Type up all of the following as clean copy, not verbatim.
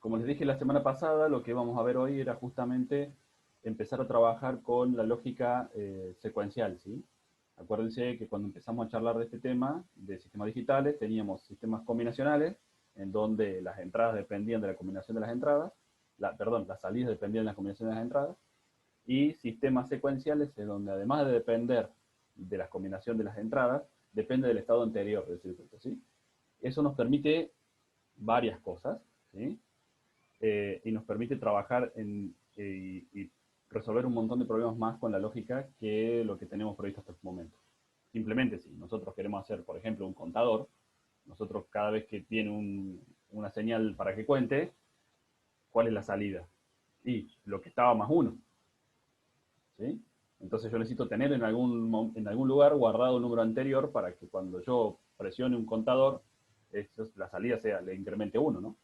Como les dije la semana pasada, lo que vamos a ver hoy era justamente empezar a trabajar con la lógica secuencial, ¿sí? Acuérdense que cuando empezamos a charlar de este tema, de sistemas digitales, teníamos sistemas combinacionales, en donde las entradas dependían de la combinación de las entradas, perdón, las salidas dependían de la combinación de las entradas, y sistemas secuenciales, en donde además de depender de la combinación de las entradas, depende del estado anterior del circuito, ¿sí? Eso nos permite varias cosas, ¿sí? Y nos permite trabajar y resolver un montón de problemas más con la lógica que lo que tenemos previsto hasta este momento. Simplemente, si nosotros queremos hacer, por ejemplo, un contador, nosotros cada vez que tiene una señal para que cuente, ¿cuál es la salida? Y lo que estaba más uno, ¿sí? Entonces yo necesito tener en algún lugar guardado un número anterior para que cuando yo presione un contador, la salida le incremente uno, ¿no?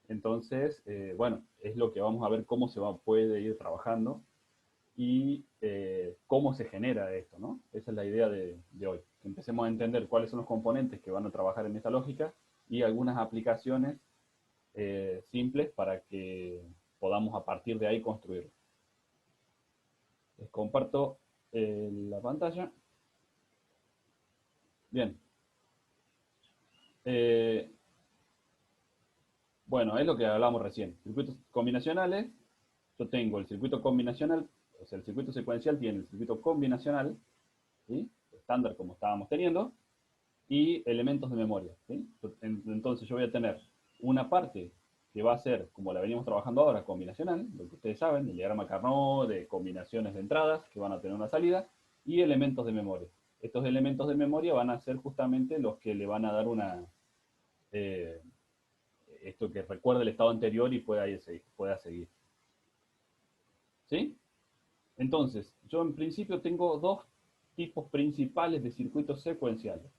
Entonces, bueno, es lo que vamos a ver cómo puede ir trabajando y cómo se genera esto, ¿no? Esa es la idea de hoy. Que empecemos a entender cuáles son los componentes que van a trabajar en esta lógica y algunas aplicaciones simples para que podamos a partir de ahí construir. Les comparto la pantalla. Bien. Eh, bueno, es lo que hablábamos recién. Circuitos combinacionales. Yo tengo el circuito combinacional, o sea, el circuito secuencial tiene el circuito combinacional, ¿sí? Estándar como estábamos teniendo, y elementos de memoria, ¿sí? Entonces yo voy a tener una parte que va a ser, como la venimos trabajando ahora, combinacional, lo que ustedes saben, el diagrama Carnot, de combinaciones de entradas que van a tener una salida, y elementos de memoria. Estos elementos de memoria van a ser justamente los que le van a dar eh, esto que recuerde el estado anterior y pueda seguir. ¿Sí? Entonces, yo en principio tengo dos tipos principales de circuitos secuenciales.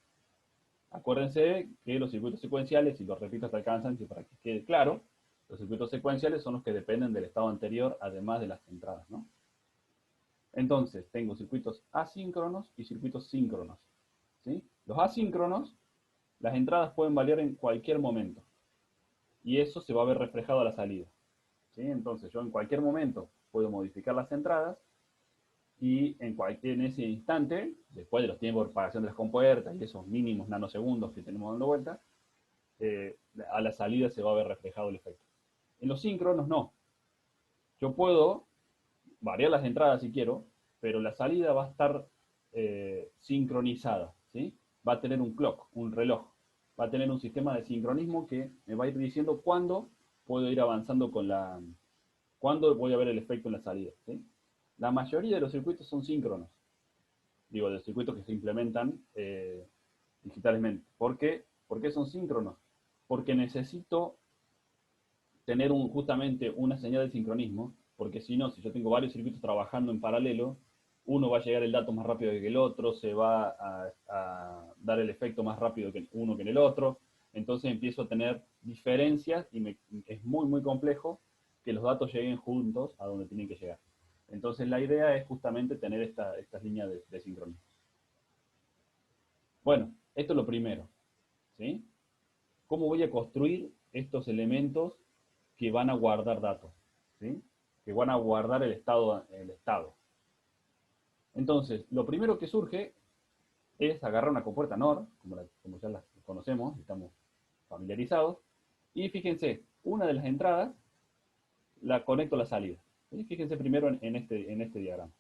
Acuérdense que los circuitos secuenciales, y lo repito hasta el cansancio para que quede claro, los circuitos secuenciales son los que dependen del estado anterior, además de las entradas, ¿no? Entonces, tengo circuitos asíncronos y circuitos síncronos, ¿sí? Los asíncronos, las entradas pueden variar en cualquier momento, y eso se va a ver reflejado a la salida, ¿sí? Entonces, yo en cualquier momento puedo modificar las entradas, y en ese instante, después de los tiempos de propagación de las compuertas y esos mínimos nanosegundos que tenemos dando vuelta, a la salida se va a ver reflejado el efecto. En los síncronos no. Yo puedo variar las entradas si quiero, pero la salida va a estar sincronizada, ¿sí? Va a tener un clock, un reloj. Va a tener un sistema de sincronismo que me va a ir diciendo cuándo puedo ir avanzando cuándo voy a ver el efecto en la salida, ¿sí? La mayoría de los circuitos son síncronos. Digo, de los circuitos que se implementan digitalmente. ¿Por qué? ¿Por qué son síncronos? Porque necesito tener justamente una señal de sincronismo, porque si no, si yo tengo varios circuitos trabajando en paralelo, uno va a llegar el dato más rápido que el otro, se va a dar el efecto más rápido que uno que en el otro, entonces empiezo a tener diferencias y es muy, muy complejo que los datos lleguen juntos a donde tienen que llegar. Entonces la idea es justamente tener estas líneas de sincronismo. Bueno, esto es lo primero, ¿sí? ¿Cómo voy a construir estos elementos que van a guardar datos? ¿Sí? Que van a guardar el estado. Entonces, lo primero que surge es agarrar una compuerta NOR, como ya las conocemos, estamos familiarizados, y fíjense, una de las entradas la conecto a la salida. ¿Sí? Fíjense primero en este diagrama.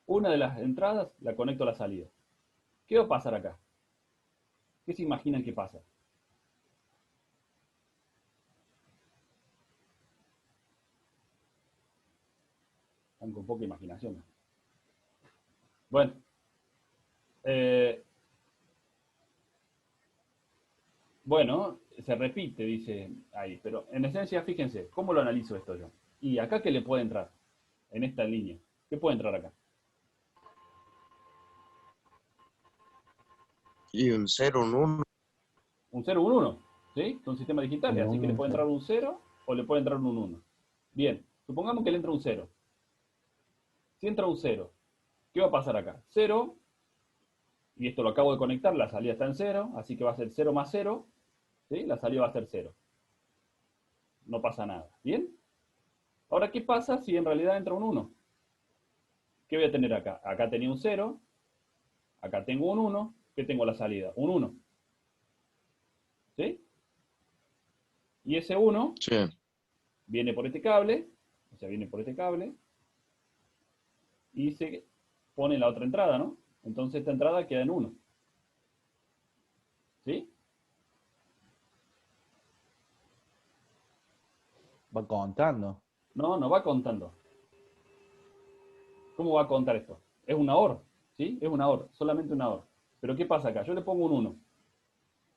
Una de las entradas la conecto a la salida. ¿Qué va a pasar acá? ¿Qué se imaginan que pasa? Están con poca imaginación. Bueno, eh, bueno, se repite, dice ahí, pero en esencia, fíjense, ¿cómo lo analizo esto yo? ¿Y acá qué le puede entrar? En esta línea. ¿Qué puede entrar acá? Y un cero, un uno, Un cero, un 1, ¿sí? Son sistemas digitales, un así que le uno, puede entrar un 0 o le puede entrar un 1. Bien, supongamos que le entra un 0. Si entra un 0, ¿qué va a pasar acá? 0, y esto lo acabo de conectar, la salida está en 0, así que va a ser 0 más 0, ¿sí? La salida va a ser 0. no pasa nada. ¿Bien? Ahora, ¿qué pasa si en realidad entra un 1? ¿Qué voy a tener acá? Acá tenía un 0, acá tengo un 1, ¿qué tengo a la salida? Un 1. ¿Sí? Y ese 1 Sí. viene por este cable, o sea, viene por este cable, y se pone en la otra entrada, ¿no? Entonces esta entrada queda en 1. ¿Sí? Va contando. No, no va contando. ¿Cómo va a contar esto? Es una OR, ¿sí? Es una OR, solamente una OR. Pero ¿qué pasa acá? Yo le pongo un 1.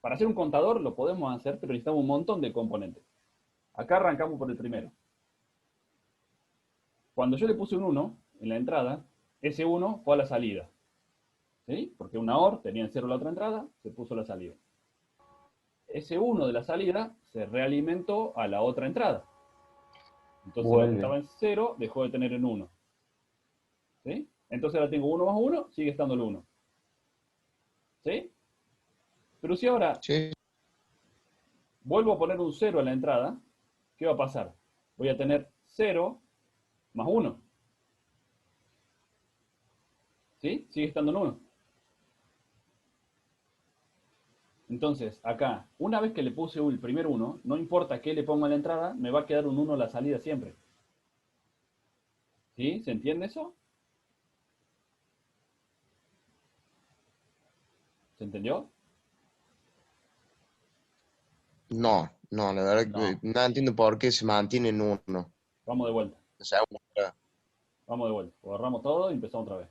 Para hacer un contador lo podemos hacer, pero necesitamos un montón de componentes. Acá arrancamos por el primero. Cuando yo le puse un 1 en la entrada, ese 1 fue a la salida. ¿Sí? Porque una OR tenía en 0 la otra entrada, se puso la salida. Ese 1 de la salida se realimentó a la otra entrada. Entonces lo que Vuelve. estaba en 0 dejó de tener en 1. ¿Sí? Entonces ahora tengo 1 más 1, sigue estando el 1. ¿Sí? Pero si ahora Sí. vuelvo a poner un 0 en la entrada, ¿qué va a pasar? Voy a tener 0 más 1. ¿Sí? Sigue estando en 1. Entonces, acá, una vez que le puse el primer 1, no importa qué le ponga en la entrada, me va a quedar un 1 a la salida siempre. ¿Sí? ¿Se entiende eso? ¿Se entendió? No, no, la verdad que No. no entiendo por qué se mantiene en uno. Vamos de vuelta. O sea, Vamos de vuelta. Borramos todo y empezamos otra vez.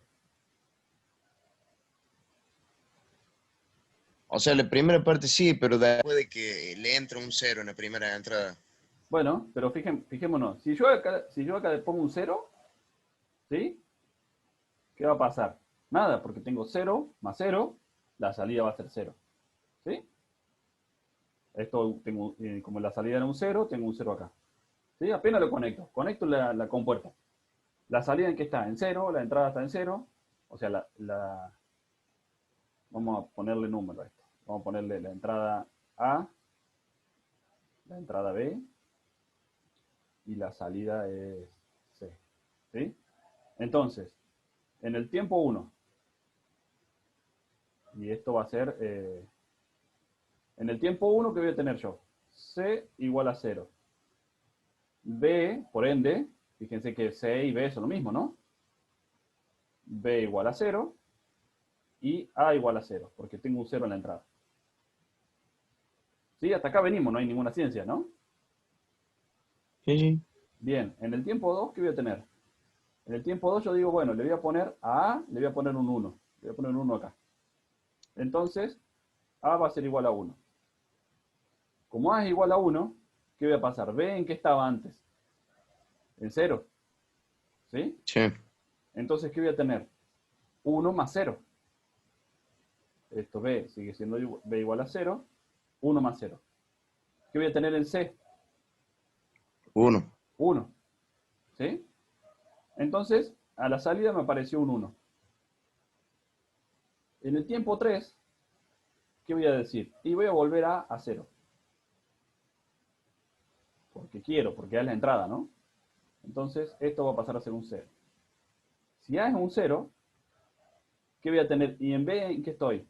o sea, la primera parte sí, pero después de que le entra un cero en la primera entrada. Bueno, pero fijémonos. Si yo acá le pongo un 0, ¿sí? ¿Qué va a pasar? Nada, porque tengo 0 más 0, la salida va a ser 0. ¿Sí? Esto tengo, como la salida era un 0, tengo un 0 acá. ¿Sí? Apenas lo conecto. Conecto la compuerta. La salida en que está en 0, la entrada está en 0. O sea, vamos a ponerle número a esto. Vamos a ponerle la entrada A, la entrada B y la salida es C. ¿Sí? Entonces, en el tiempo 1, y esto va a ser, en el tiempo 1, ¿qué voy a tener yo? C igual a 0. B, por ende, fíjense que C y B son lo mismo, ¿no? B igual a 0 y A igual a 0, porque tengo un 0 en la entrada. ¿Sí? Hasta acá venimos, no hay ninguna ciencia, ¿no? Sí, sí. Bien, en el tiempo 2, ¿qué voy a tener? En el tiempo 2 yo digo, bueno, le voy a poner a A, le voy a poner un 1. Le voy a poner un 1 acá. Entonces, A va a ser igual a 1. Como A es igual a 1, ¿qué voy a pasar? ¿B en qué estaba antes? En 0. ¿Sí? Sí. Entonces, ¿qué voy a tener? 1 más 0. Esto B sigue siendo B igual a 0. 1 más 0. ¿Qué voy a tener en C? Uno. 1. ¿Sí? Entonces, a la salida me apareció un 1. En el tiempo 3, ¿qué voy a decir? Y voy a volver a 0. Porque quiero, porque es la entrada, ¿no? Entonces, esto va a pasar a ser un 0. Si A es un 0, ¿qué voy a tener? ¿Y en B en qué estoy?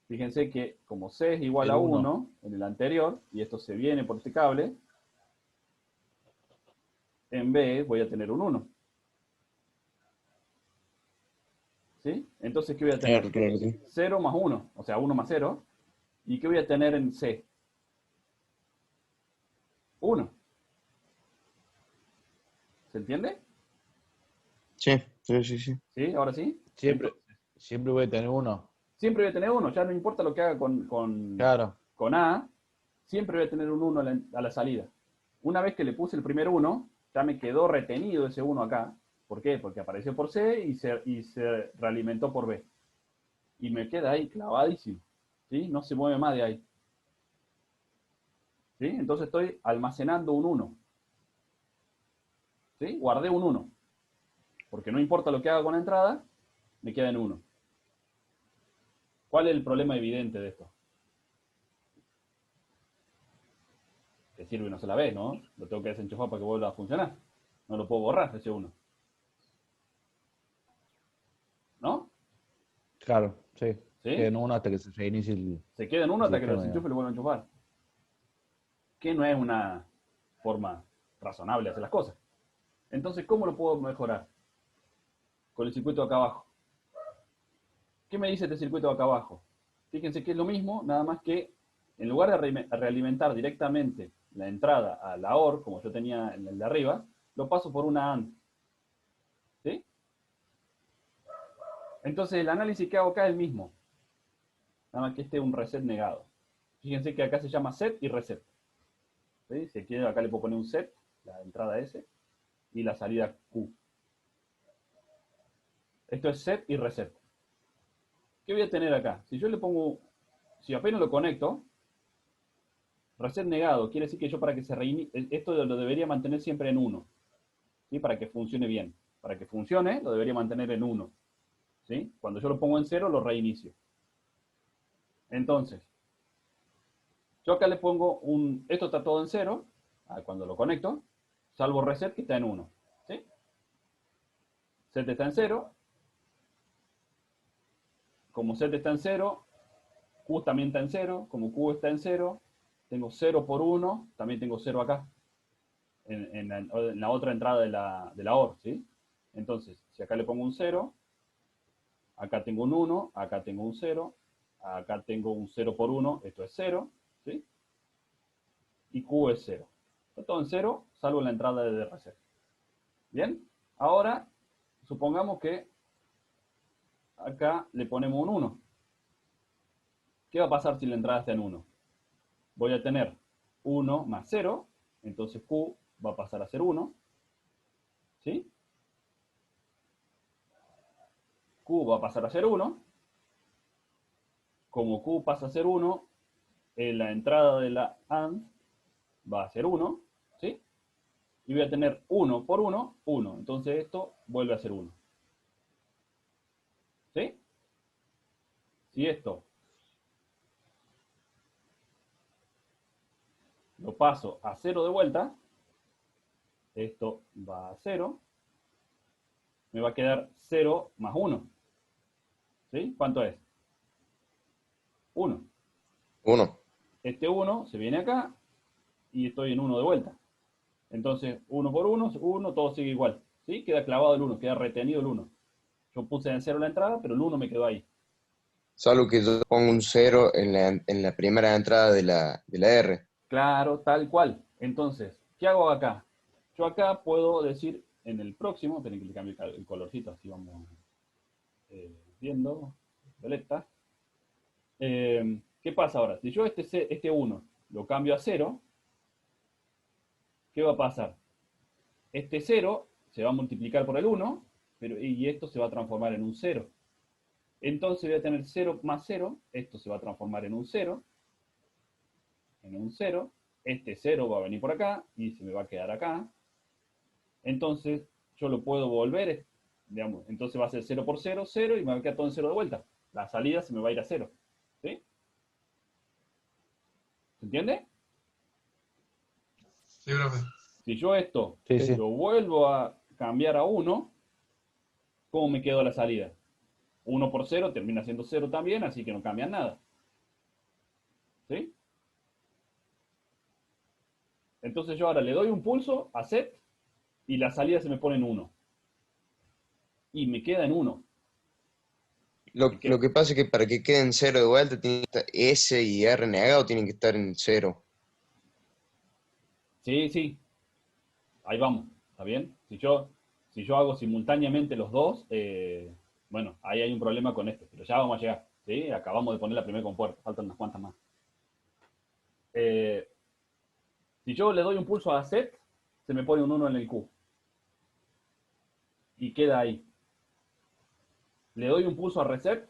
Fíjense que como C es igual a El 1. 1 en el anterior, y esto se viene por este cable, en B voy a tener un 1. ¿Sí? Entonces, ¿qué voy a tener? Claro, claro, sí. 0 más 1, o sea, 1 más 0. ¿Y qué voy a tener en C? 1. ¿Se entiende? Sí, sí, sí, sí. ¿Sí? ¿Ahora sí? Siempre, Entonces, siempre voy a tener 1. siempre voy a tener 1, ya no importa lo que haga Claro. con A, siempre voy a tener un 1 a la salida. Una vez que le puse el primer 1, ya me quedó retenido ese 1 acá. ¿Por qué? Porque apareció por C y se realimentó por B. Y me queda ahí clavadísimo. ¿Sí? No se mueve más de ahí. ¿Sí? Entonces estoy almacenando un 1. ¿Sí? Guardé un 1. Porque no importa lo que haga con la entrada, me queda en 1. ¿Cuál es el problema evidente de esto? te sirve una sola vez, ¿no? Lo tengo que desenchufar para que vuelva a funcionar. No lo puedo borrar ese 1. ¿No? Claro, sí. ¿Sí? Queda en uno hasta que se reinicie el, Se queda en 1 el hasta que lo sistema, desenchufe y digamos. lo vuelva a enchufar. Que no es una forma razonable de hacer las cosas. Entonces, ¿cómo lo puedo mejorar? Con el circuito de acá abajo. ¿Qué me dice este circuito de acá abajo? Fíjense que es lo mismo, nada más que en lugar de realimentar directamente la entrada a la OR, como yo tenía en el de arriba, lo paso por una AND. ¿Sí? Entonces el análisis que hago acá es el mismo. Nada más que este es un reset negado. Fíjense que acá se llama set y reset. ¿Sí? Si quiero, acá le puedo poner un set, la entrada S, y la salida Q. Esto es set y reset. ¿Qué voy a tener acá? Si yo le pongo, si apenas lo conecto, reset negado, quiere decir que yo para que se reinicie, esto lo debería mantener siempre en 1, ¿sí? Para que funcione bien. Para que funcione, lo debería mantener en 1, ¿sí? Cuando yo lo pongo en 0, lo reinicio. Entonces, yo acá le pongo esto está todo en 0, cuando lo conecto, salvo reset que está en 1, ¿sí? Set está en 0, como set está en 0, Q también está en 0, como Q está en 0, tengo 0 por 1, también tengo 0 acá, en la otra entrada de la OR, ¿sí? Entonces, si acá le pongo un 0, acá tengo un 1, acá tengo un 0, acá tengo un 0 por 1, esto es 0, ¿sí? Y Q es 0. Está todo en 0, salvo la entrada de reset. ¿Bien? Ahora, supongamos que acá le ponemos un 1. ¿Qué va a pasar si la entrada está en 1? Voy a tener 1 más 0, entonces Q va a pasar a ser 1, ¿sí? Q va a pasar a ser 1. Como Q pasa a ser 1, la entrada de la AND va a ser 1, ¿sí? Y voy a tener 1 por 1, 1. Entonces esto vuelve a ser 1. ¿Sí? Si esto lo paso a 0 de vuelta, esto va a 0, me va a quedar 0 más 1. ¿Sí? ¿Cuánto es? 1. 1. Este 1 se viene acá y estoy en 1 de vuelta. Entonces, 1 por 1, 1, todo sigue igual. ¿Sí? Queda clavado el 1, queda retenido el 1. Yo puse en 0 la entrada, pero el 1 me quedó ahí. Salvo que yo pongo un 0 en la primera entrada de la R. Claro, tal cual. Entonces, ¿qué hago acá? Yo acá puedo decir en el próximo, tengo que cambiar el colorcito, así vamos viendo, violeta. ¿Qué pasa ahora? Si yo este 1 lo cambio a 0, ¿qué va a pasar? Este 0 se va a multiplicar por el 1, y esto se va a transformar en un 0. Entonces voy a tener 0 más 0, esto se va a transformar en un 0, este 0 va a venir por acá y se me va a quedar acá. Entonces yo lo puedo volver, digamos, entonces va a ser 0 por 0, 0 y me va a quedar todo en 0 de vuelta. La salida se me va a ir a 0. ¿Sí? ¿Se entiende? Sí, profe. Si yo esto Sí, sí. lo vuelvo a cambiar a 1, ¿cómo me quedó la salida? 1 por 0 termina siendo 0 también, así que no cambia nada. ¿Sí? Entonces yo ahora le doy un pulso a set y la salida se me pone en 1. Y me queda en 1. Lo que pasa es que para que quede en 0 de vuelta, tiene que estar S y R negado tienen que estar en 0. Sí, sí. Ahí vamos. ¿Está bien? Si yo hago simultáneamente los dos, bueno, ahí hay un problema con este, pero ya vamos a llegar. ¿Sí? Acabamos de poner la primera compuerta, faltan unas cuantas más. Si yo le doy un pulso a set, se me pone un 1 en el Q. Y queda ahí. Le doy un pulso a reset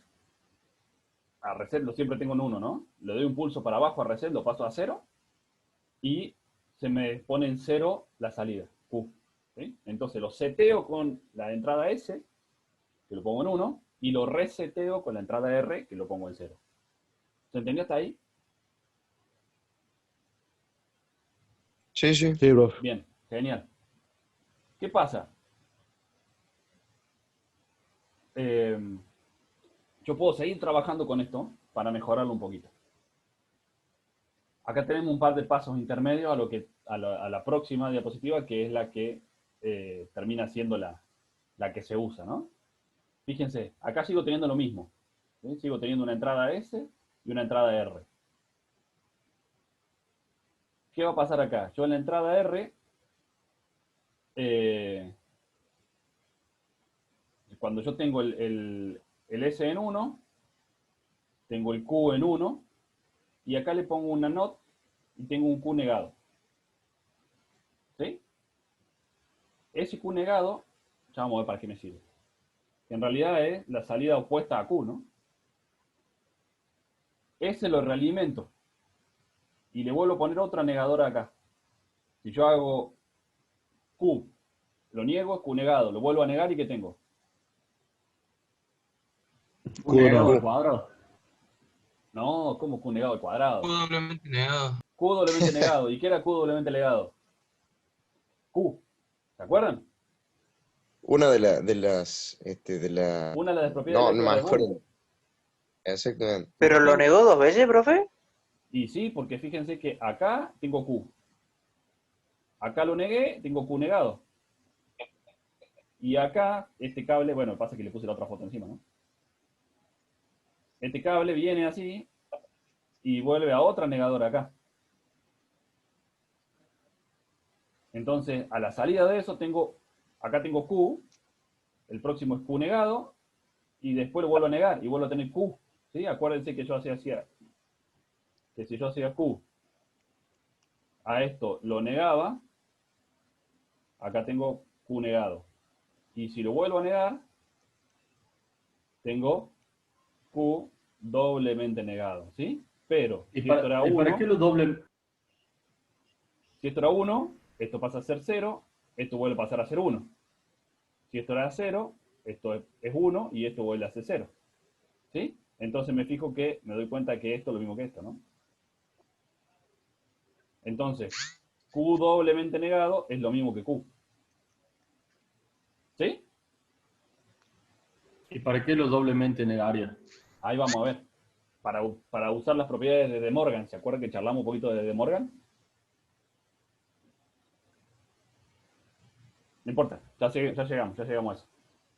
lo siempre tengo en 1, ¿no? Le doy un pulso para abajo a reset, lo paso a 0, y se me pone en 0 la salida, Q. ¿Sí? Entonces lo seteo con la entrada S, que lo pongo en 1, y lo reseteo con la entrada R, que lo pongo en 0. ¿Se entendió hasta ahí? Sí, sí. Sí, profe. Bien, genial. ¿Qué pasa? Eh, yo puedo seguir trabajando con esto para mejorarlo un poquito. Acá tenemos un par de pasos intermedios a la próxima diapositiva, que es la que termina siendo la que se usa, ¿no? Fíjense, acá sigo teniendo lo mismo. ¿Sí? Sigo teniendo una entrada S y una entrada R. ¿Qué va a pasar acá? Yo en la entrada R, eh, cuando yo tengo el S en 1, tengo el Q en 1, y acá le pongo una NOT y tengo un Q negado. ¿Sí? Ese Q negado, ya vamos a ver para qué me sirve. En realidad es la salida opuesta a Q, ¿no? Ese lo realimento y le vuelvo a poner otra negadora acá. Si yo hago Q, lo niego, Q negado, lo vuelvo a negar y ¿qué tengo? Un negado al Q. cuadrado. No, ¿cómo Q negado al cuadrado? Doblemente negado. Q doblemente negado. ¿Y qué era Q doblemente negado? Q. ¿Se acuerdan? Una de la... Una de las propiedades No, del no álgebra me de Boole. acuerdo. Exactamente. ¿Pero lo negó 2 veces, profe? Y sí, porque fíjense que acá tengo Q. Acá lo negué, tengo Q negado. Y acá, este cable, bueno, pasa que le puse la otra foto encima, ¿no? Este cable viene así y vuelve a otra negadora acá. Entonces, a la salida de eso acá tengo Q, el próximo es Q negado, y después lo vuelvo a negar y vuelvo a tener Q. ¿Sí? Acuérdense que que si yo hacía Q a esto lo negaba, acá tengo Q negado. Y si lo vuelvo a negar, tengo Q doblemente negado, ¿sí? Pero ¿Y si esto era para qué 1, lo doble? si esto era 1, esto pasa a ser 0, esto vuelve a pasar a ser 1. Si esto era 0, esto es 1 y esto vuelve a ser 0. ¿Sí? Entonces me fijo que me doy cuenta que esto es lo mismo que esto, ¿no? Entonces, Q doblemente negado es lo mismo que Q. ¿Sí? ¿Y para qué lo doblemente negaría? Ahí vamos a ver. Para usar las propiedades de De Morgan, ¿se acuerdan que charlamos un poquito de De Morgan? No importa, ya llegamos a eso.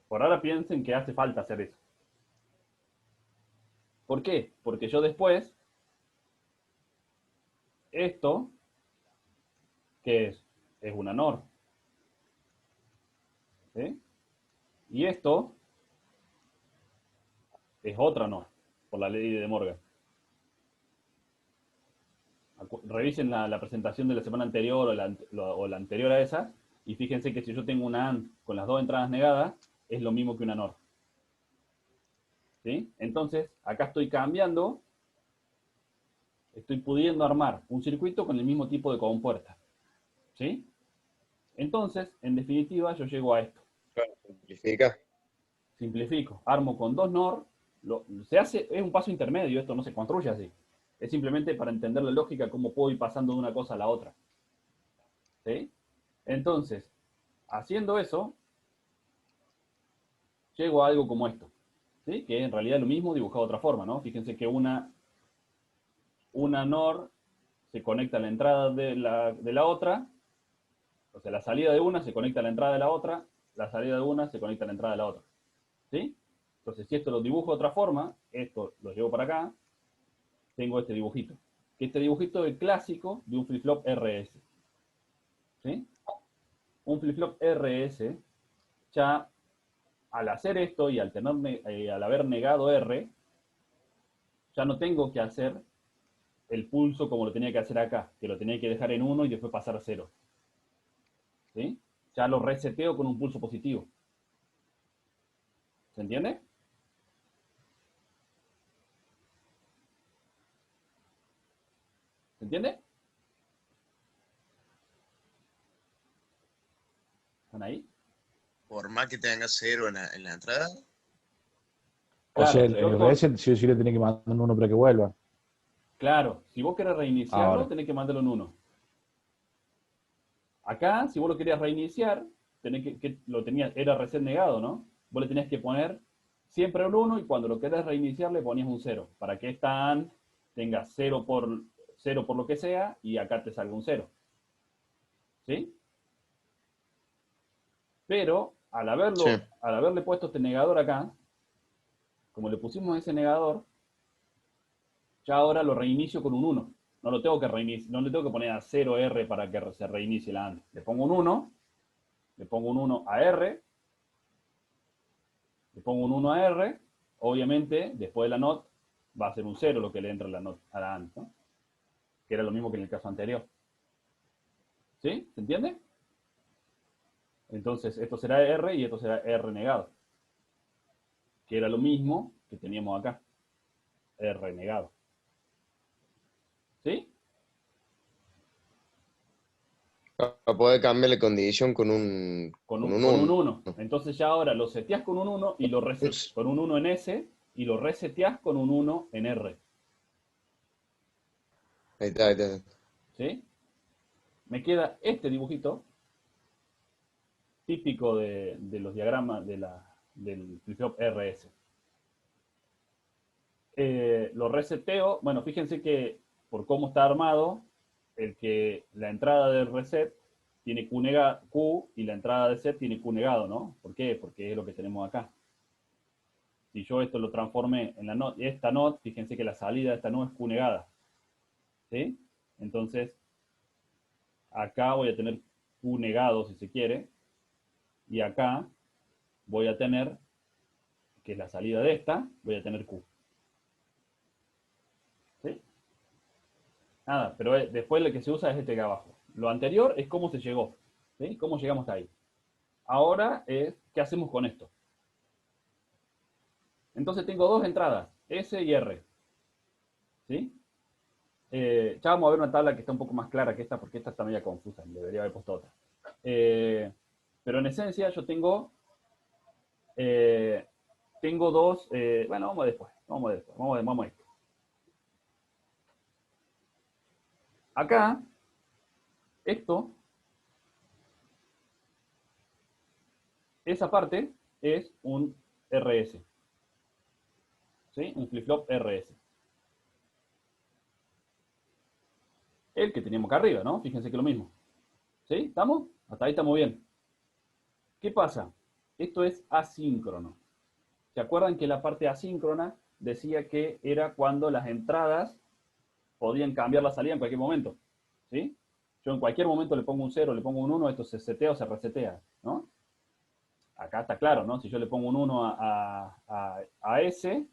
Por ahora piensen que hace falta hacer eso. ¿Por qué? Porque yo después, esto, ¿qué es? Es una NOR. ¿Sí? Y esto es otra NOR, por la ley de De Morgan. Revisen la presentación de la semana anterior o la anterior a esa, y fíjense que si yo tengo una AND con las dos entradas negadas, es lo mismo que una NOR. ¿Sí? Entonces, acá estoy cambiando, estoy pudiendo armar un circuito con el mismo tipo de compuerta. ¿Sí? Entonces, en definitiva, yo llego a esto. Simplifica. Simplifico, armo con dos NOR, es un paso intermedio, esto no se construye así. Es simplemente para entender la lógica, cómo puedo ir pasando de una cosa a la otra. ¿Sí? Entonces, haciendo eso, llego a algo como esto. ¿Sí? Que en realidad es lo mismo dibujado de otra forma, ¿no? Fíjense que una NOR se conecta a la entrada de la otra, o sea, la salida de una se conecta a la entrada de la otra, la salida de una se conecta a la entrada de la otra. ¿Sí? Entonces, si esto lo dibujo de otra forma, esto lo llevo para acá, tengo este dibujito. Que este dibujito es el clásico de un flip-flop RS. ¿Sí? Un flip-flop RS, ya al hacer esto y al haber negado R, ya no tengo que hacer el pulso como lo tenía que hacer acá, que lo tenía que dejar en 1 y después pasar a 0. ¿Sí? Ya lo reseteo con un pulso positivo. ¿Se entiende? ¿Se entiende? ¿Están ahí? Por más que tenga cero en la entrada. O sea, Claro, el reset sí o sí le tiene que mandar un uno para que vuelva. claro, si vos querés reiniciarlo, Ahora. tenés que mandarlo en 1. Acá, si vos lo querías reiniciar, era reset negado, ¿no? Vos le tenías que poner siempre un 1 y cuando lo querés reiniciar le ponías un 0, para que esta AND tenga 0 por lo que sea y acá te salga un 0. ¿Sí? Pero al Sí. haberle puesto este negador acá, como le pusimos ese negador, ya ahora lo reinicio con un 1. No lo tengo que reiniciar, no le tengo que poner a 0R para que se reinicie la AND. Le pongo un 1, le pongo un 1 a R, le pongo un 1 a R, obviamente después de la NOT va a ser un 0 lo que le entra a la NOT, a la AND, ¿no? Que era lo mismo que en el caso anterior. ¿Sí? ¿Se entiende? Entonces esto será R y esto será R negado, que era lo mismo que teníamos acá, R negado. ¿Sí? Para poder cambiar la condición con un Con con un, un con un 1. 1. Entonces ya ahora lo seteás con un 1 y con un 1 en S y lo reseteás con un 1 en R. Ahí está, ahí está. ¿Sí? Me queda este dibujito típico de los diagramas del flip-flop RS. Lo reseteo, bueno, fíjense que por cómo está armado, la entrada del reset tiene Q y la entrada de set tiene Q negado, ¿no? ¿Por qué? Porque es lo que tenemos acá. Si yo esto lo transformé en esta NOT, fíjense que la salida de esta NOT es Q negada. ¿Sí? Entonces, acá voy a tener Q negado, si se quiere, y acá voy a tener, que es la salida de esta, voy a tener Q. ¿Sí? Nada, pero después lo que se usa es este de abajo. Lo anterior es cómo se llegó. ¿Sí? ¿Cómo llegamos hasta ahí? Ahora es, ¿qué hacemos con esto? Entonces tengo dos entradas, S y R. ¿Sí? Ya vamos a ver una tabla que está un poco más clara que esta, porque esta está media confusa, debería haber puesto otra. Pero en esencia yo tengo dos, bueno, vamos después, vamos a esto. Acá, esa parte es un RS, ¿sí? Un flip-flop RS. El que teníamos acá arriba, ¿no? Fíjense que lo mismo. ¿Sí? ¿Estamos? Hasta ahí estamos bien. ¿Qué pasa? Esto es asíncrono. ¿Se acuerdan que la parte asíncrona decía que era cuando las entradas podían cambiar la salida en cualquier momento? ¿Sí? Yo en cualquier momento le pongo un 0, le pongo un 1, esto se setea o se resetea, ¿no? Acá está claro, ¿no? Si yo le pongo un 1 a S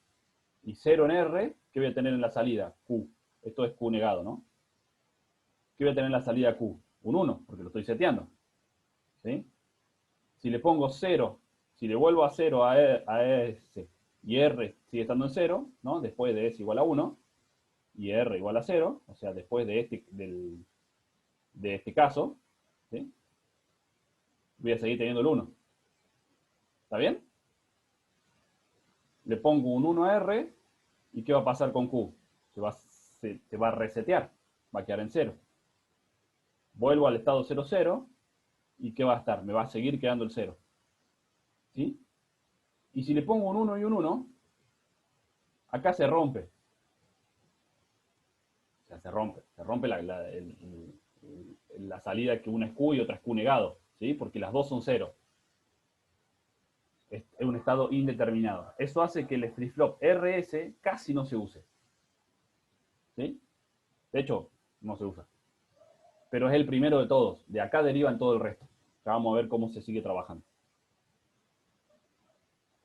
y 0 en R, ¿qué voy a tener en la salida? Q. Esto es Q negado, ¿no? ¿Qué voy a tener en la salida Q? Un 1, porque lo estoy seteando. ¿Sí? Si le pongo 0, si le vuelvo a 0 a S y R sigue estando en 0, ¿no? Después de S igual a 1 y R igual a 0, o sea, después de este caso, ¿sí? Voy a seguir teniendo el 1. ¿Está bien? Le pongo un 1 a R y ¿qué va a pasar con Q? Se va a resetear, va a quedar en 0. Vuelvo al estado 0, 0 y ¿qué va a estar? Me va a seguir quedando el 0. ¿Sí? Y si le pongo un 1 y un 1, acá se rompe. O sea, se rompe la salida que una es Q y otra es Q negado, ¿sí? Porque las dos son 0. Es un estado indeterminado. Eso hace que el flip-flop RS casi no se use. ¿Sí? De hecho, no se usa. Pero es el primero de todos. De acá derivan todo el resto. Ya vamos a ver cómo se sigue trabajando.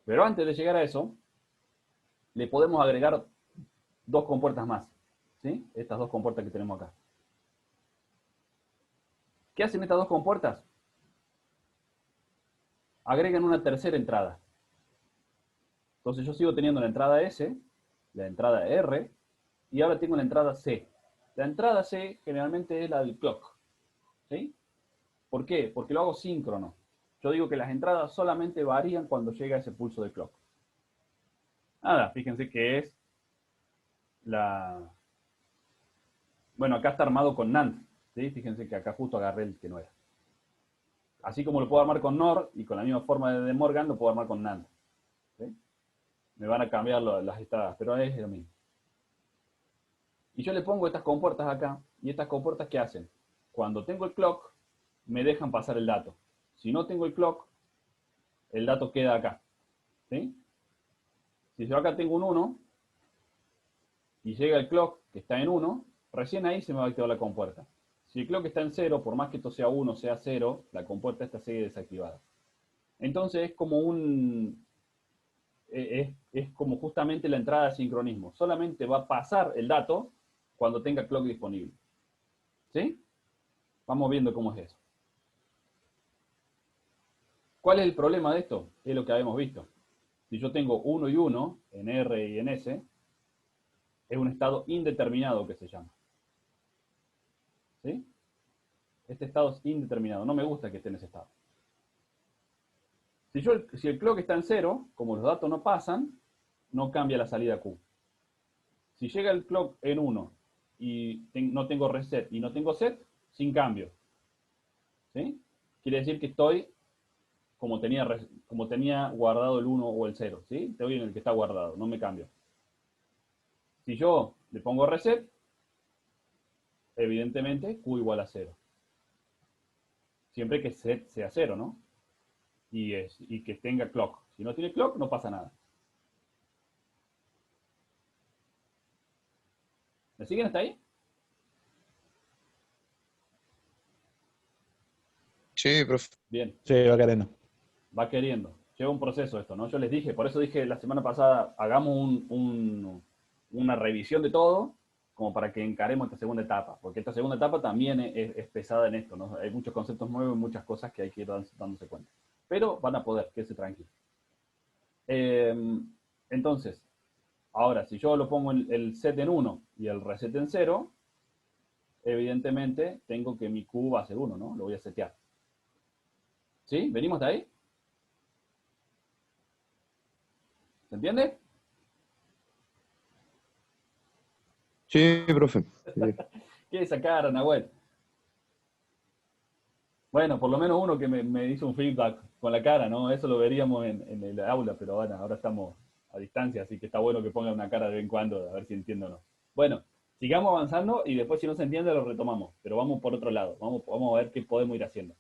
Pero antes de llegar a eso, le podemos agregar dos compuertas más. ¿Sí? Estas dos compuertas que tenemos acá. ¿Qué hacen estas dos compuertas? Agregan una tercera entrada. Entonces yo sigo teniendo la entrada S, la entrada R, y ahora tengo la entrada C. La entrada C generalmente es la del clock. ¿Sí? ¿Por qué? Porque lo hago síncrono. Yo digo que las entradas solamente varían cuando llega ese pulso de clock. Nada, fíjense que es Bueno, acá está armado con NAND. ¿Sí? Fíjense que acá justo agarré el que no era. Así como lo puedo armar con NOR y con la misma forma de Morgan, lo puedo armar con NAND. ¿Sí? Me van a cambiar las entradas, pero es lo mismo. Y yo le pongo estas compuertas acá, y estas compuertas, ¿qué hacen? Cuando tengo el clock, me dejan pasar el dato. Si no tengo el clock, el dato queda acá. ¿Sí? Si yo acá tengo un 1, y llega el clock que está en 1, recién ahí se me va a activar la compuerta. Si el clock está en 0, por más que esto sea 1 o sea 0, la compuerta esta sigue desactivada. Entonces es como es como justamente la entrada de sincronismo. Solamente va a pasar el dato cuando tenga clock disponible. ¿Sí? Vamos viendo cómo es eso. ¿Cuál es el problema de esto? Es lo que habíamos visto. Si yo tengo 1 y 1 en R y en S, es un estado indeterminado que se llama. ¿Sí? Este estado es indeterminado. No me gusta que esté en ese estado. Si el clock está en 0, como los datos no pasan, no cambia la salida Q. Si llega el clock en 1 y no tengo reset y no tengo set, sin cambio. ¿Sí? Quiere decir que estoy como tenía guardado el 1 o el 0. ¿Sí? Estoy en el que está guardado, no me cambio. Si yo le pongo reset, evidentemente Q igual a 0. Siempre que set sea 0, ¿no? Y que tenga clock. Si no tiene clock, no pasa nada. ¿Me siguen hasta ahí? Sí, profe. Bien, Sí, va queriendo. va queriendo. Lleva un proceso esto, ¿no? Yo les dije, por eso dije la semana pasada, hagamos una revisión de todo, como para que encaremos esta segunda etapa. Porque esta segunda etapa también es pesada en esto, ¿no? Hay muchos conceptos nuevos y muchas cosas que hay que ir dándose cuenta. Pero van a poder, quédese tranquilo. Entonces, ahora, si yo lo pongo el set en 1 y el reset en 0, evidentemente tengo que mi Q va a ser 1, ¿no? Lo voy a setear. ¿Sí? ¿Venimos de ahí? ¿Se entiende? Sí, profe. Sí. ¿Qué es esa cara, Nahuel? Bueno, por lo menos uno que me hizo un feedback con la cara, ¿no? Eso lo veríamos en el aula, pero bueno, ahora estamos a distancia, así que está bueno que ponga una cara de vez en cuando, a ver si entiendo o no. Bueno, sigamos avanzando y después si no se entiende lo retomamos, pero vamos por otro lado, vamos a ver qué podemos ir haciendo.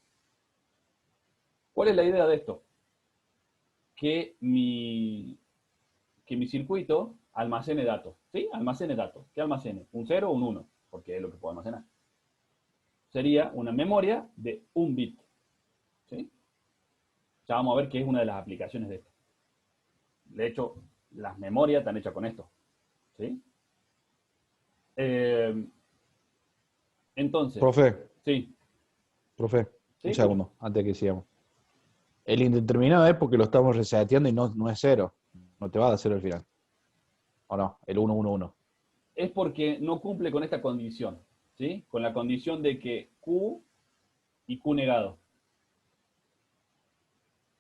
¿Cuál es la idea de esto? Que mi circuito almacene datos, ¿sí? Almacene datos. ¿Qué almacene? Un 0 o un 1, porque es lo que puedo almacenar. Sería una memoria de un bit, ¿sí? Ya vamos a ver qué es una de las aplicaciones de esto. De hecho, las memorias están hechas con esto, ¿sí? Entonces, Profe, sí. ¿Sí? un segundo, antes de que sigamos. El indeterminado es porque lo estamos reseteando y no es 0. No te va a dar 0 al final. ¿O no? El 1, 1, 1. Es porque no cumple con esta condición, ¿sí? Con la condición de que Q y Q negado.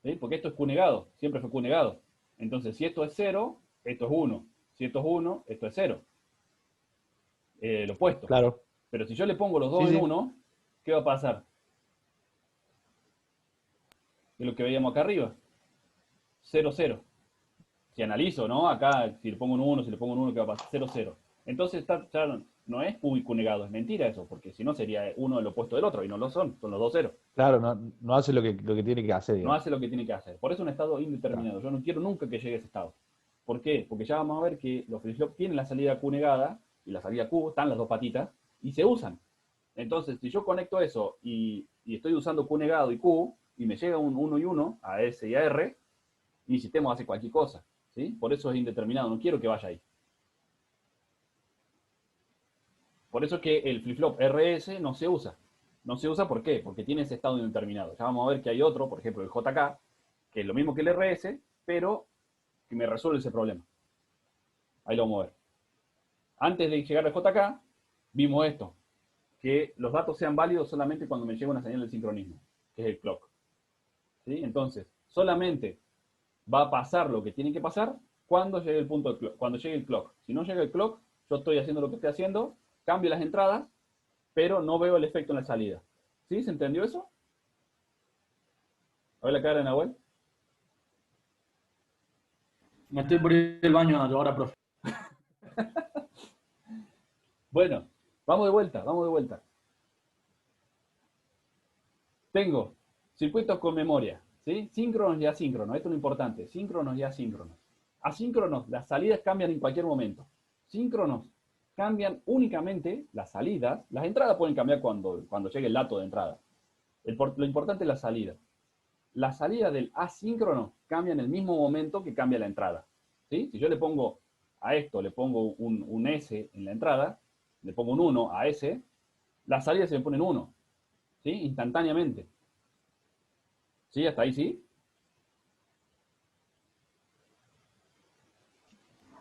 ¿Sí? Porque esto es Q negado, siempre fue Q negado. Entonces, si esto es 0, esto es 1. Si esto es 1, esto es 0. Lo opuesto. Claro. Pero si yo le pongo los dos en 1, ¿qué va a pasar? Es lo que veíamos acá arriba. 0, 0. Si analizo, ¿no? Acá, si le pongo un 1, si le pongo un 1, ¿qué va a pasar? 0, 0. Entonces, ya no es Q y Q negado, es mentira eso, porque si no sería uno el opuesto del otro, y no lo son los dos ceros. Claro, no hace lo que tiene que hacer. No hace lo que tiene que hacer. Por eso es un estado indeterminado. Yo no quiero nunca que llegue a ese estado. ¿Por qué? Porque ya vamos a ver que los flip-flop tienen la salida Q negada y la salida Q, están las dos patitas, y se usan. Entonces, si yo conecto eso y estoy usando Q negado y Q, y me llega un 1 y 1 a S y a R, mi sistema hace cualquier cosa. ¿Sí? Por eso es indeterminado, no quiero que vaya ahí. Por eso es que el flip-flop RS no se usa. No se usa, ¿por qué? Porque tiene ese estado indeterminado. Ya vamos a ver que hay otro, por ejemplo el JK, que es lo mismo que el RS, pero que me resuelve ese problema. Ahí lo vamos a ver. Antes de llegar al JK, vimos esto, que los datos sean válidos solamente cuando me llega una señal de sincronismo, que es el clock. ¿Sí? Entonces, solamente va a pasar lo que tiene que pasar cuando llegue el punto de clock, cuando llegue el clock. Si no llega el clock, yo estoy haciendo lo que estoy haciendo, cambio las entradas, pero no veo el efecto en la salida. ¿Sí? ¿Se entendió eso? A ver la cara de Nahuel. Me estoy por ir al baño ahora, profe. Bueno, vamos de vuelta, vamos de vuelta. Tengo circuitos con memoria, ¿sí? Síncronos y asíncronos, esto es lo importante, síncronos y asíncronos. Asíncronos, las salidas cambian en cualquier momento. Síncronos, cambian únicamente las salidas, las entradas pueden cambiar cuando llegue el dato de entrada. Lo importante es la salida. La salida del asíncrono cambia en el mismo momento que cambia la entrada, ¿sí? Si yo le pongo a esto, le pongo un S en la entrada, le pongo un 1 a S, la salida se me pone en 1, ¿sí? Instantáneamente. ¿Sí? ¿Hasta ahí sí?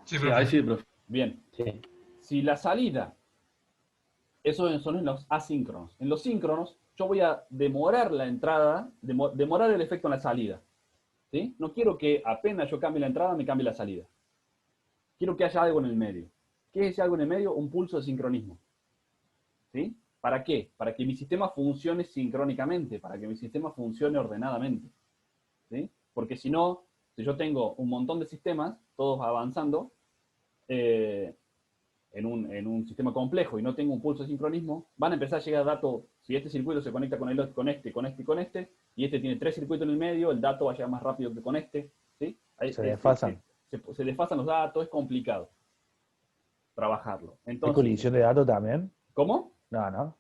Sí, Sí, ahí profe. sí, profe. Bien. Sí. Si la salida, eso son en los asíncronos. En los síncronos, yo voy a demorar la entrada, demorar el efecto en la salida, ¿sí? No quiero que apenas yo cambie la entrada, me cambie la salida. Quiero que haya algo en el medio. ¿Qué es ese algo en el medio? Un pulso de sincronismo. ¿Sí? ¿Para qué? Para que mi sistema funcione sincrónicamente, para que mi sistema funcione ordenadamente. ¿Sí? Porque si no, si yo tengo un montón de sistemas, todos avanzando, en un sistema complejo y no tengo un pulso de sincronismo, van a empezar a llegar datos, si este circuito se conecta con este, con este y con este, y este tiene 3 circuitos en el medio, el dato va a llegar más rápido que con este, ¿sí? Se desfasan. Se desfasan los datos, es complicado trabajarlo. ¿Hay Entonces, colisión de datos también? ¿cómo? No, ¿no?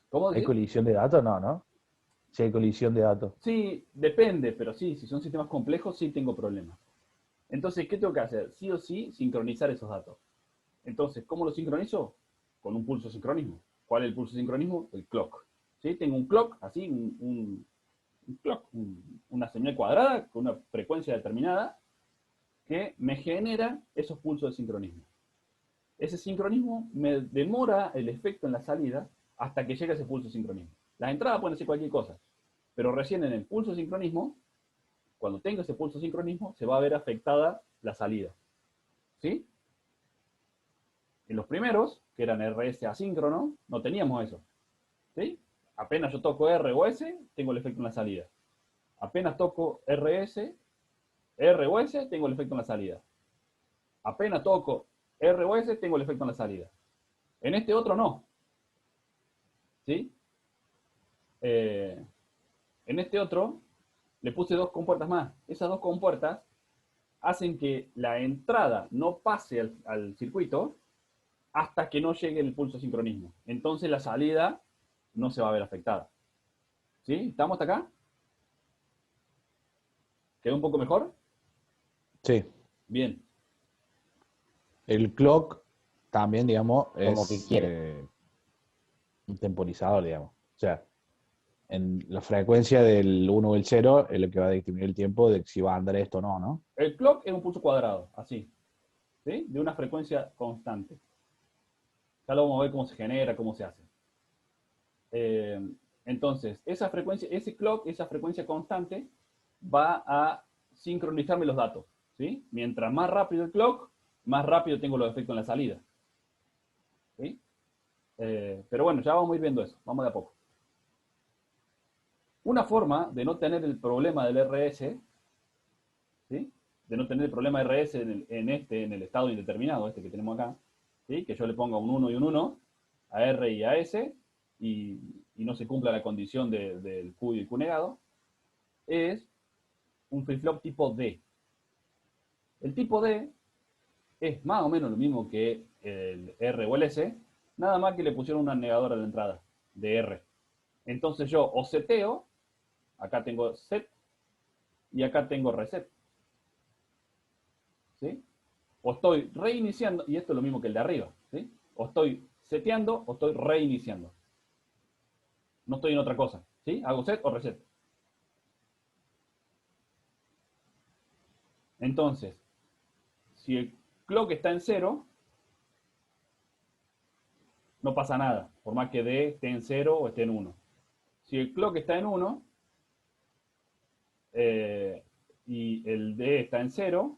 ¿Cómo ¿Hay decís? colisión de datos? No, ¿no? Si hay colisión de datos. Sí, depende, pero sí, si son sistemas complejos, sí tengo problemas. Entonces, ¿qué tengo que hacer? Sí o sí, sincronizar esos datos. Entonces, ¿cómo lo sincronizo? Con un pulso de sincronismo. ¿Cuál es el pulso de sincronismo? El clock. ¿Sí? Tengo un clock, así, un clock, una señal cuadrada con una frecuencia determinada que me genera esos pulsos de sincronismo. Ese sincronismo me demora el efecto en la salida hasta que llega ese pulso de sincronismo. Las entradas pueden ser cualquier cosa, pero recién en el pulso de sincronismo, cuando tengo ese pulso de sincronismo, se va a ver afectada la salida. ¿Sí? En los primeros, que eran RS asíncrono, no teníamos eso. ¿Sí? Apenas yo toco R o S, tengo el efecto en la salida. Apenas toco RS, R o S, tengo el efecto en la salida. Apenas toco R o S, tengo el efecto en la salida. En este otro no. ¿Sí? En este otro le puse 2 compuertas más. Esas 2 compuertas hacen que la entrada no pase al circuito hasta que no llegue el pulso de sincronismo. Entonces la salida no se va a ver afectada. ¿Sí? ¿Estamos hasta acá? ¿Quedó un poco mejor? Sí. Bien. El clock también, digamos, Como que es quiere. un temporizador, digamos. O sea, en la frecuencia del 1 o el 0 es lo que va a determinar el tiempo de si va a andar esto o no, ¿no? El clock es un pulso cuadrado, así. ¿Sí? De una frecuencia constante. Ya lo vamos a ver cómo se genera, cómo se hace. Entonces, esa frecuencia, ese clock, esa frecuencia constante, va a sincronizarme los datos. ¿Sí? Mientras más rápido el clock, más rápido tengo los efectos en la salida. ¿Sí? Pero bueno, ya vamos a ir viendo eso. Vamos de a poco. Una forma de no tener el problema del RS, ¿sí? De no tener el problema de RS en el estado indeterminado, este que tenemos acá, ¿sí? Que yo le ponga un 1 y un 1 a R y a S y no se cumpla la condición del Q y el Q negado, es un flip-flop tipo D. El tipo D es más o menos lo mismo que el R o el S, nada más que le pusieron una negadora de entrada, de R. Entonces yo o seteo, acá tengo set, y acá tengo reset. ¿Sí? O estoy reiniciando, y esto es lo mismo que el de arriba, ¿sí? O estoy seteando o estoy reiniciando. No estoy en otra cosa, ¿sí? Hago set o reset. Entonces, si el clock está en 0, no pasa nada, por más que D esté en 0 o esté en 1. Si el clock está en 1 y el D está en 0,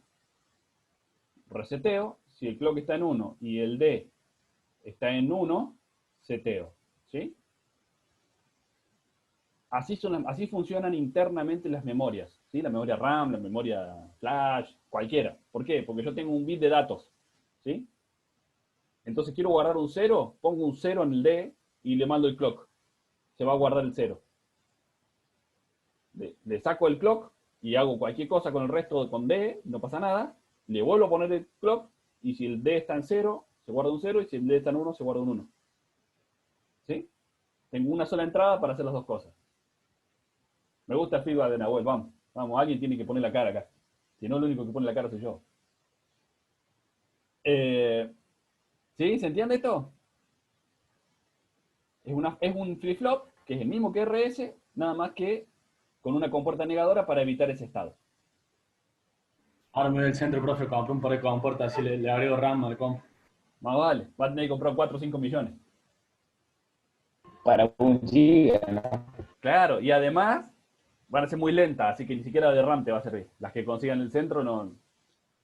reseteo. Si el clock está en 1 y el D está en 1, seteo. ¿Sí? así funcionan internamente las memorias, ¿sí? La memoria RAM, la memoria flash, cualquiera. ¿Por qué? Porque yo tengo un bit de datos, ¿sí? Entonces quiero guardar un 0, pongo un 0 en el D y le mando el clock. Se va a guardar el 0. Le saco el clock y hago cualquier cosa con el resto con D, no pasa nada. Le vuelvo a poner el clock y si el D está en 0, se guarda un 0 y si el D está en 1, se guarda un 1. ¿Sí? Tengo una sola entrada para hacer las dos cosas. Me gusta el feedback de Nahuel, vamos. Vamos, alguien tiene que poner la cara acá. Si no, el único que pone la cara soy yo. ¿Sí? ¿Se entiende esto? Es un flip-flop que es el mismo que RS, nada más que con una compuerta negadora para evitar ese estado. Ahora me voy al centro, profe, compré un par de compuertas, así le agrego RAM, le compro. Más vale, va a tener que comprar 4 o 5 millones. Para un giga, ¿no? Claro, y además van a ser muy lentas, así que ni siquiera de RAM te va a servir. Las que consigan el centro no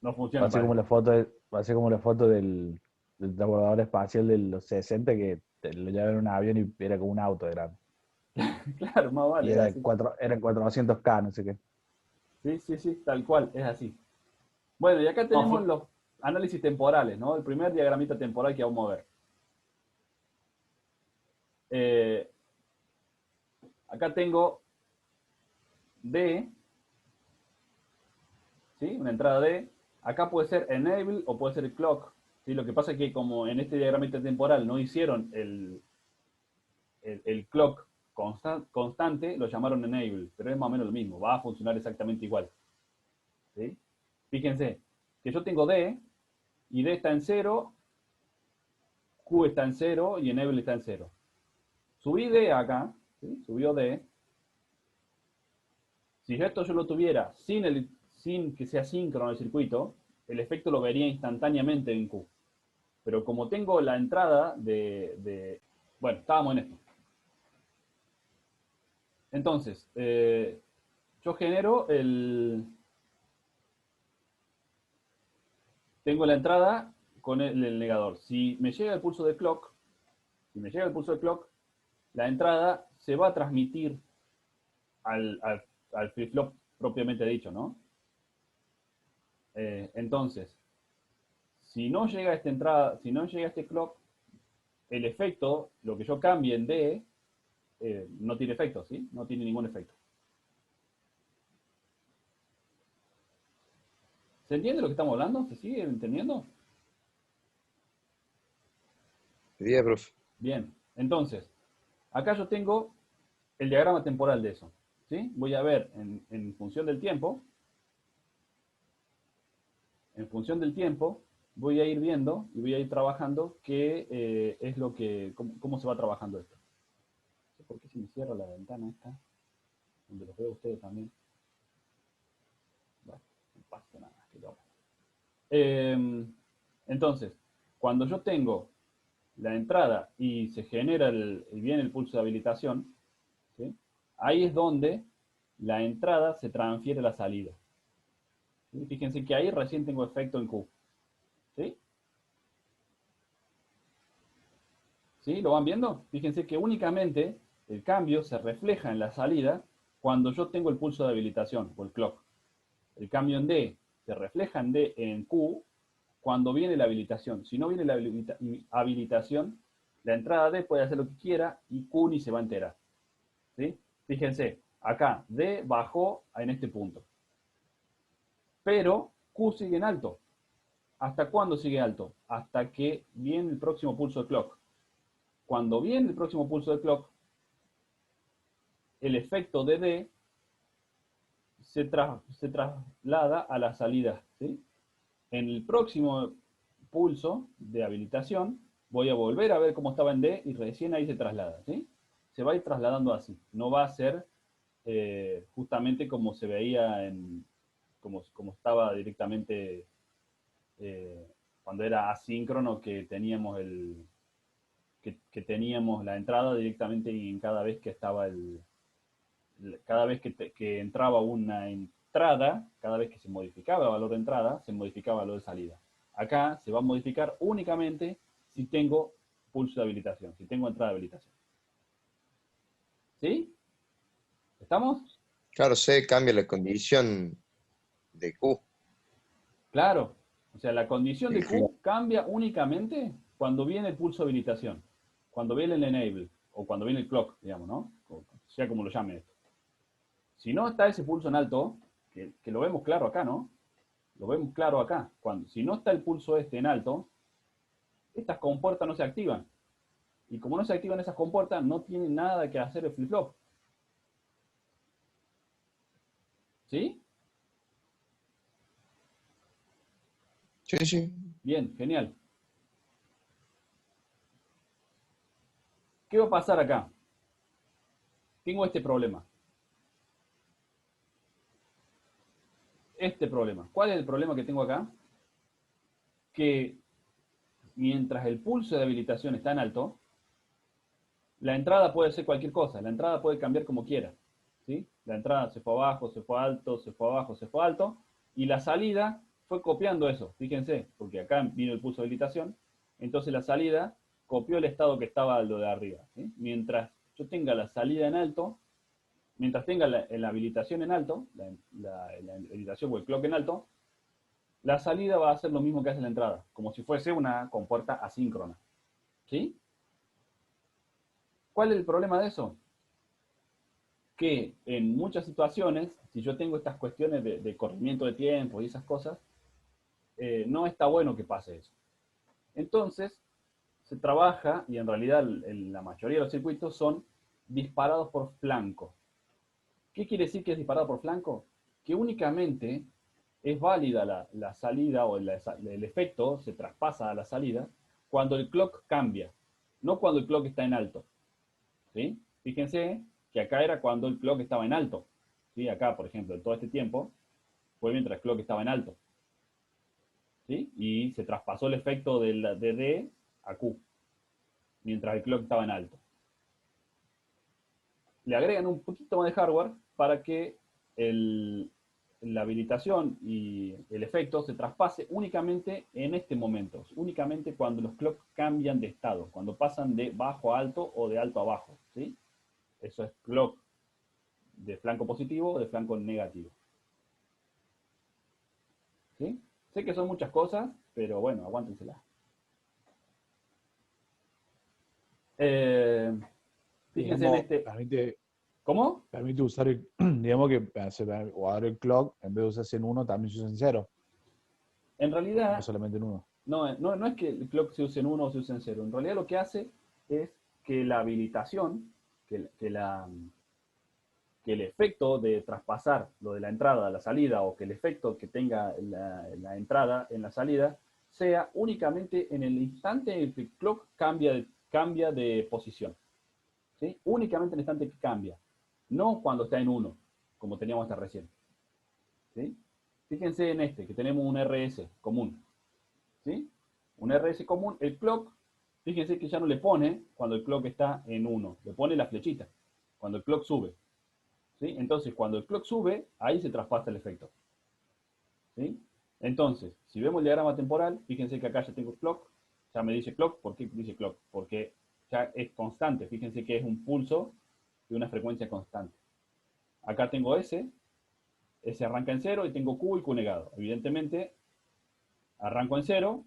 Va funcionan a ser para como eso. la foto, va a ser como la foto del transbordador espacial de los 60 que te lo llevaban en un avión y era como un auto de grande. Claro, más Y vale, es así. eran 400K, no sé qué. Sí, sí, sí, tal cual, es así. Bueno, y acá No, tenemos los análisis temporales, ¿no? El primer diagramita temporal que vamos a ver. Eh, acá tengo D, ¿sí? Una entrada D. Acá puede ser enable o puede ser clock. ¿Sí? Lo que pasa es que como en este diagramita temporal no hicieron el clock constante, lo llamaron enable, pero es más o menos lo mismo, va a funcionar exactamente igual. ¿Sí? Fíjense que yo tengo D y D está en 0, Q está en 0 y enable está en 0. Subí D acá, ¿sí? Subió D. Si esto yo lo tuviera sin que sea síncrono el circuito, el efecto lo vería instantáneamente en Q. Pero como tengo la entrada bueno, estábamos en esto. Entonces, yo genero tengo la entrada con el negador. Si me llega el pulso de clock, la entrada se va a transmitir al flip-flop propiamente dicho, ¿no? Entonces, si no llega esta entrada, si no llega este clock, el efecto, lo que yo cambie en D, no tiene efecto, ¿sí? No tiene ningún efecto. ¿Se entiende lo que estamos hablando? ¿Se sigue entendiendo? Día, profe. Bien, entonces, acá yo tengo el diagrama temporal de eso, ¿sí? Voy a ver en función del tiempo, voy a ir viendo y voy a ir trabajando qué es lo que, cómo se va trabajando esto. No sé por qué se me cierra la ventana esta, donde los veo a ustedes también. Bueno, no pasa nada, que lo entonces, cuando yo tengo la entrada y se genera viene el pulso de habilitación, ¿sí? Ahí es donde la entrada se transfiere a la salida. ¿Sí? Fíjense que ahí recién tengo efecto en Q. ¿Sí? ¿Sí? ¿Lo van viendo? Fíjense que únicamente el cambio se refleja en la salida cuando yo tengo el pulso de habilitación o el clock. El cambio en D se refleja en Q cuando viene la habilitación. Si no viene la habilitación, la entrada D puede hacer lo que quiera y Q ni se va a enterar. ¿Sí? Fíjense, acá D bajó en este punto. Pero Q sigue en alto. ¿Hasta cuándo sigue alto? Hasta que viene el próximo pulso de clock. Cuando viene el próximo pulso de clock, el efecto de D se traslada a la salida. ¿Sí? En el próximo pulso de habilitación, voy a volver a ver cómo estaba en D y recién ahí se traslada. ¿Sí? Se va a ir trasladando así. No va a ser justamente como se veía como estaba directamente cuando era asíncrono, que teníamos que teníamos la entrada directamente y en cada vez que estaba cada vez que entraba una entrada, cada vez que se modificaba el valor de entrada, se modificaba el valor de salida. Acá se va a modificar únicamente si tengo pulso de habilitación, si tengo entrada de habilitación. ¿Sí? ¿Estamos? Claro, C cambia la condición de Q. Claro. O sea, la condición de El clock. Q cambia únicamente cuando viene el pulso de habilitación, cuando viene el enable, o cuando viene el clock, digamos, ¿no? O sea como lo llame esto. Si no está ese pulso en alto, que lo vemos claro acá, ¿no? Lo vemos claro acá. Si no está el pulso este en alto, estas compuertas no se activan. Y como no se activan esas compuertas, no tiene nada que hacer el flip-flop. ¿Sí? Sí, sí. Bien, genial. ¿Qué va a pasar acá? Tengo este problema. Este problema. ¿Cuál es el problema que tengo acá? Que mientras el pulso de habilitación está en alto, la entrada puede ser cualquier cosa. La entrada puede cambiar como quiera. ¿Sí? La entrada se fue abajo, se fue alto, se fue abajo, se fue alto. Y la salida fue copiando eso. Fíjense, porque acá vino el pulso de habilitación. Entonces la salida copió el estado que estaba lo de arriba. ¿Sí? Mientras yo tenga la salida en alto, mientras tenga la habilitación en alto, la habilitación o el clock en alto, la salida va a hacer lo mismo que hace la entrada, como si fuese una compuerta asíncrona. ¿Sí? ¿Cuál es el problema de eso? Que en muchas situaciones, si yo tengo estas cuestiones de corrimiento de tiempo y esas cosas, no está bueno que pase eso. Entonces, se trabaja, y en realidad la mayoría de los circuitos son disparados por flanco. ¿Qué quiere decir que es disparado por flanco? Que únicamente es válida la salida o el efecto se traspasa a la salida cuando el clock cambia, no cuando el clock está en alto. ¿Sí? Fíjense que acá era cuando el clock estaba en alto. ¿Sí? Acá, por ejemplo, en todo este tiempo, fue mientras el clock estaba en alto. ¿Sí? Y se traspasó el efecto de D a Q, mientras el clock estaba en alto. Le agregan un poquito más de hardware para que la habilitación y el efecto se traspase únicamente en este momento, únicamente cuando los clocks cambian de estado, cuando pasan de bajo a alto o de alto a bajo. ¿Sí? Eso es clock de flanco positivo o de flanco negativo. ¿Sí? Sé que son muchas cosas, pero bueno, aguántensela. Fíjense en Digamos, este. ¿Cómo? permite usar el, digamos que o ahora el clock, en vez de usarse en 1, también se usa en 0, En no realidad, solamente en 1. no es que el clock se use en 1 o se use en 0. En realidad lo que hace es que la habilitación, que el efecto de traspasar lo de la entrada a la salida o que el efecto que tenga la entrada en la salida sea únicamente en el instante en que el clock cambia de posición. ¿Sí? Únicamente en el instante que cambia. No cuando está en 1, como teníamos hasta recién. ¿Sí? Fíjense en este, que tenemos un RS común. ¿Sí? Un RS común, el clock, fíjense que ya no le pone cuando el clock está en 1, le pone la flechita, cuando el clock sube. ¿Sí? Entonces, cuando el clock sube, ahí se traspasa el efecto. ¿Sí? Entonces, si vemos el diagrama temporal, fíjense que acá ya tengo clock, ya me dice clock. ¿Por qué dice clock? Porque ya es constante, fíjense que es un pulso de una frecuencia constante. Acá tengo S arranca en 0 y tengo Q y Q negado. Evidentemente, arranco en 0,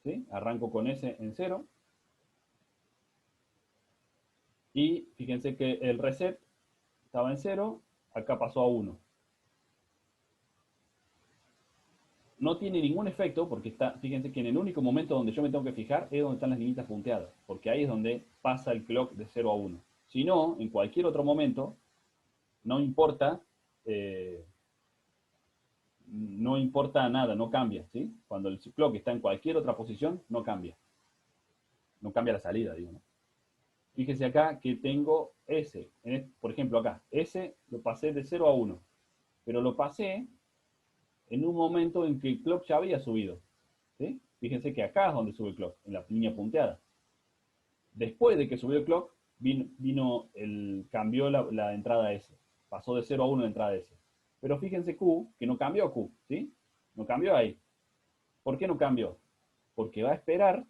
¿sí? Arranco con S en 0, y fíjense que el reset estaba en 0, acá pasó a 1. No tiene ningún efecto porque fíjense que en el único momento donde yo me tengo que fijar es donde están las linitas punteadas, porque ahí es donde pasa el clock de 0 a 1. Si no, en cualquier otro momento, no importa, no importa nada, no cambia, ¿sí? Cuando el clock está en cualquier otra posición, no cambia. No cambia la salida, digo, ¿no? Fíjense acá que tengo S, por ejemplo acá, S lo pasé de 0 a 1, pero lo pasé en un momento en que el clock ya había subido. ¿Sí? Fíjense que acá es donde sube el clock, en la línea punteada. Después de que subió el clock, cambió la entrada S. Pasó de 0 a 1 la entrada S. Pero fíjense Q, que no cambió Q, ¿sí? No cambió ahí. ¿Por qué no cambió? Porque va a esperar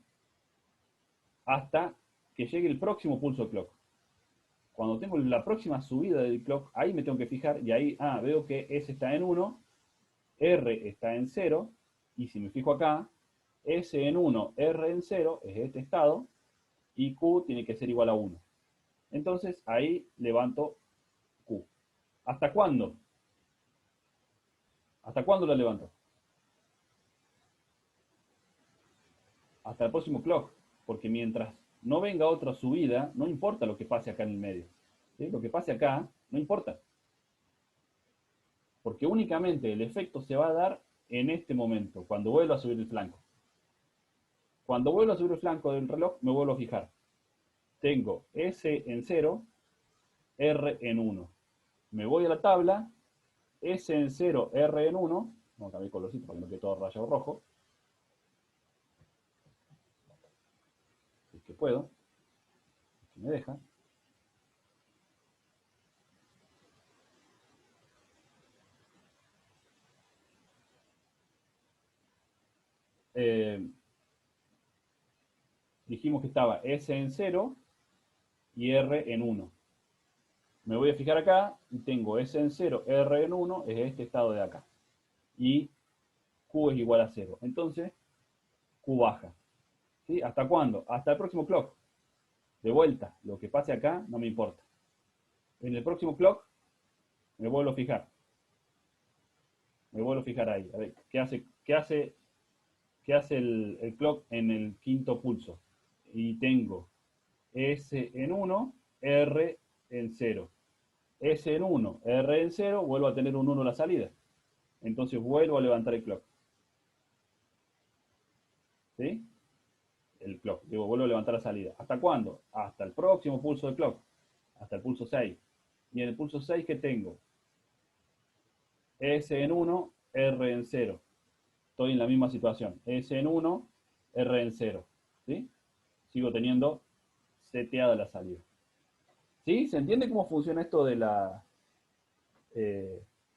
hasta que llegue el próximo pulso clock. Cuando tengo la próxima subida del clock, ahí me tengo que fijar y ahí, veo que S está en 1, R está en 0, y si me fijo acá, S en 1, R en 0 es este estado, y Q tiene que ser igual a 1. Entonces ahí levanto Q. ¿Hasta cuándo? ¿Hasta cuándo la levanto? Hasta el próximo clock, porque mientras no venga otra subida, no importa lo que pase acá en el medio. ¿Sí? Lo que pase acá no importa, porque únicamente el efecto se va a dar en este momento, cuando vuelva a subir el flanco. Cuando vuelva a subir el flanco del reloj, me vuelvo a fijar. Tengo S en 0, R en 1. Me voy a la tabla, S en 0, R en 1. Vamos a cambiar el colorcito para que no quede todo rayado rojo. Si es que puedo. Si me deja. Dijimos que estaba S en 0 y R en 1. Me voy a fijar acá y tengo S en 0, R en 1, es este estado de acá. Y Q es igual a 0. Entonces, Q baja. ¿Sí? ¿Hasta cuándo? Hasta el próximo clock. De vuelta, lo que pase acá no me importa. En el próximo clock me vuelvo a fijar. Me vuelvo a fijar ahí. A ver, ¿qué hace el clock en el quinto pulso? Y tengo S en 1, R en 0. S en 1, R en 0, vuelvo a tener un 1 a la salida. Entonces vuelvo a levantar el clock. ¿Sí? El clock. Digo, vuelvo a levantar la salida. ¿Hasta cuándo? Hasta el próximo pulso del clock. Hasta el pulso 6. Y en el pulso 6, ¿qué tengo? S en 1, R en 0. Estoy en la misma situación. S en 1, R en 0. ¿Sí? Sigo teniendo seteada la salida. ¿Sí? ¿Se entiende cómo funciona esto de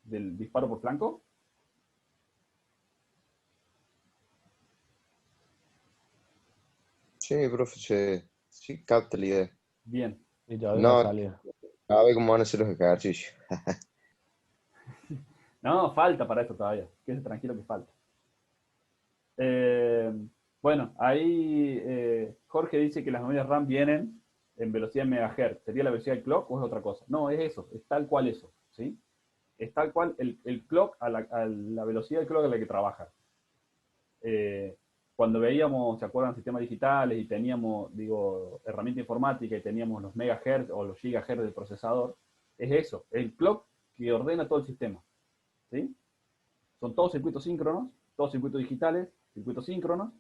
del disparo por flanco? Sí, profe, sí capta la idea. Bien. Y todavía no No, salía. a ver cómo van a hacer los ejercicios. No, falta para esto todavía. Quédese tranquilo que falta. Bueno, ahí Jorge dice que las memorias RAM vienen en velocidad megahertz. ¿Sería la velocidad del clock o es otra cosa? No, es eso, es tal cual eso, ¿sí? Es tal cual el clock a la velocidad del clock a la que trabaja. Cuando veíamos, ¿se acuerdan? Sistemas digitales y teníamos, digo, herramienta informática y teníamos los megahertz o los gigahertz del procesador, es eso, el clock que ordena todo el sistema, ¿sí? Son todos circuitos síncronos, todos circuitos digitales, circuitos síncronos,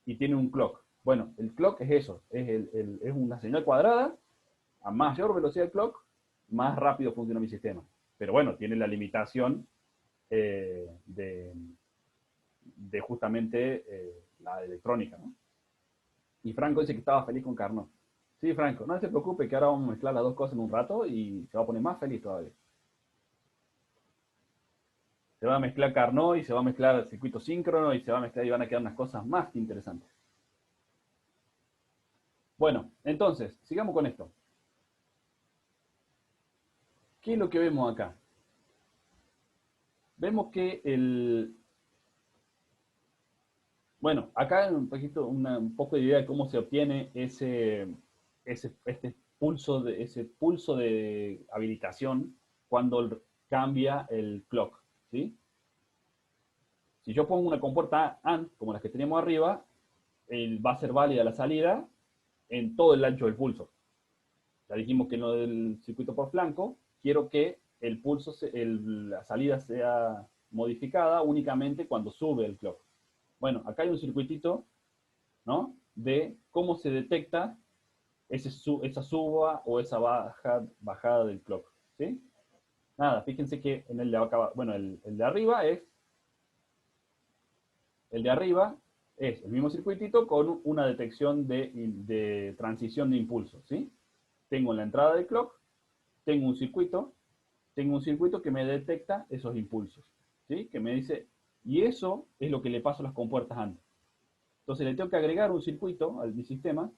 y tiene un clock. Bueno, el clock es eso, es una señal cuadrada, a mayor velocidad del clock, más rápido funciona mi sistema. Pero bueno, tiene la limitación de justamente la electrónica, ¿no? Y Franco dice que estaba feliz con Carnot. Sí, Franco, no se preocupe que ahora vamos a mezclar las dos cosas en un rato y se va a poner más feliz todavía. Se va a mezclar Carnot y se va a mezclar el circuito síncrono y se va a mezclar y van a quedar unas cosas más que interesantes. Bueno, entonces, sigamos con esto. ¿Qué es lo que vemos acá? Vemos que bueno, acá un poco de idea de cómo se obtiene ese pulso de habilitación cuando cambia el clock, ¿sí? Si yo pongo una compuerta AND, como las que teníamos arriba, va a ser válida la salida en todo el ancho del pulso. Ya dijimos que en lo del circuito por flanco, quiero que el pulso, la salida sea modificada únicamente cuando sube el clock. Bueno, acá hay un circuitito, ¿no? De cómo se detecta esa suba o esa bajada del clock, ¿sí? Nada, fíjense que en el de acá, bueno, el de arriba es el mismo circuitito con una detección de transición de impulso, ¿sí? Tengo la entrada del clock, tengo un circuito que me detecta esos impulsos, ¿sí? Que me dice, y eso es lo que le paso a las compuertas antes. Entonces le tengo que agregar un circuito al mi sistema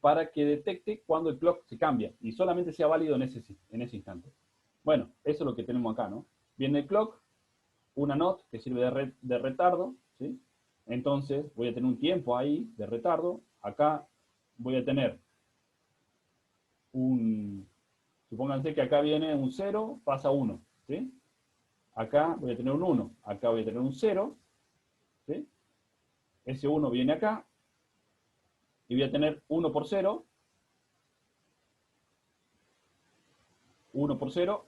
para que detecte cuando el clock se cambia y solamente sea válido en ese instante. Bueno, eso es lo que tenemos acá, ¿no? Viene el clock, una not que sirve de retardo, ¿sí? Entonces voy a tener un tiempo ahí de retardo. Acá voy a tener supónganse que acá viene un 0, pasa 1, ¿sí? Acá voy a tener un 1, acá voy a tener un 0, ¿sí? Ese 1 viene acá, y voy a tener 1 por 0, 1 por 0,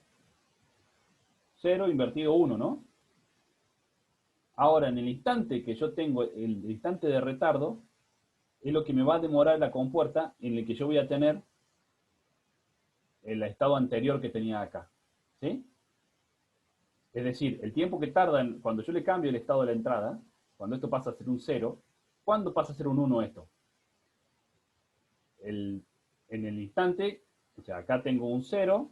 0 invertido 1, ¿no? Ahora, en el instante que yo tengo, el instante de retardo, es lo que me va a demorar la compuerta en el que yo voy a tener el estado anterior que tenía acá, ¿sí? Es decir, el tiempo que tarda cuando yo le cambio el estado de la entrada, cuando esto pasa a ser un 0, ¿cuándo pasa a ser un 1 esto? En el instante, o sea, acá tengo un 0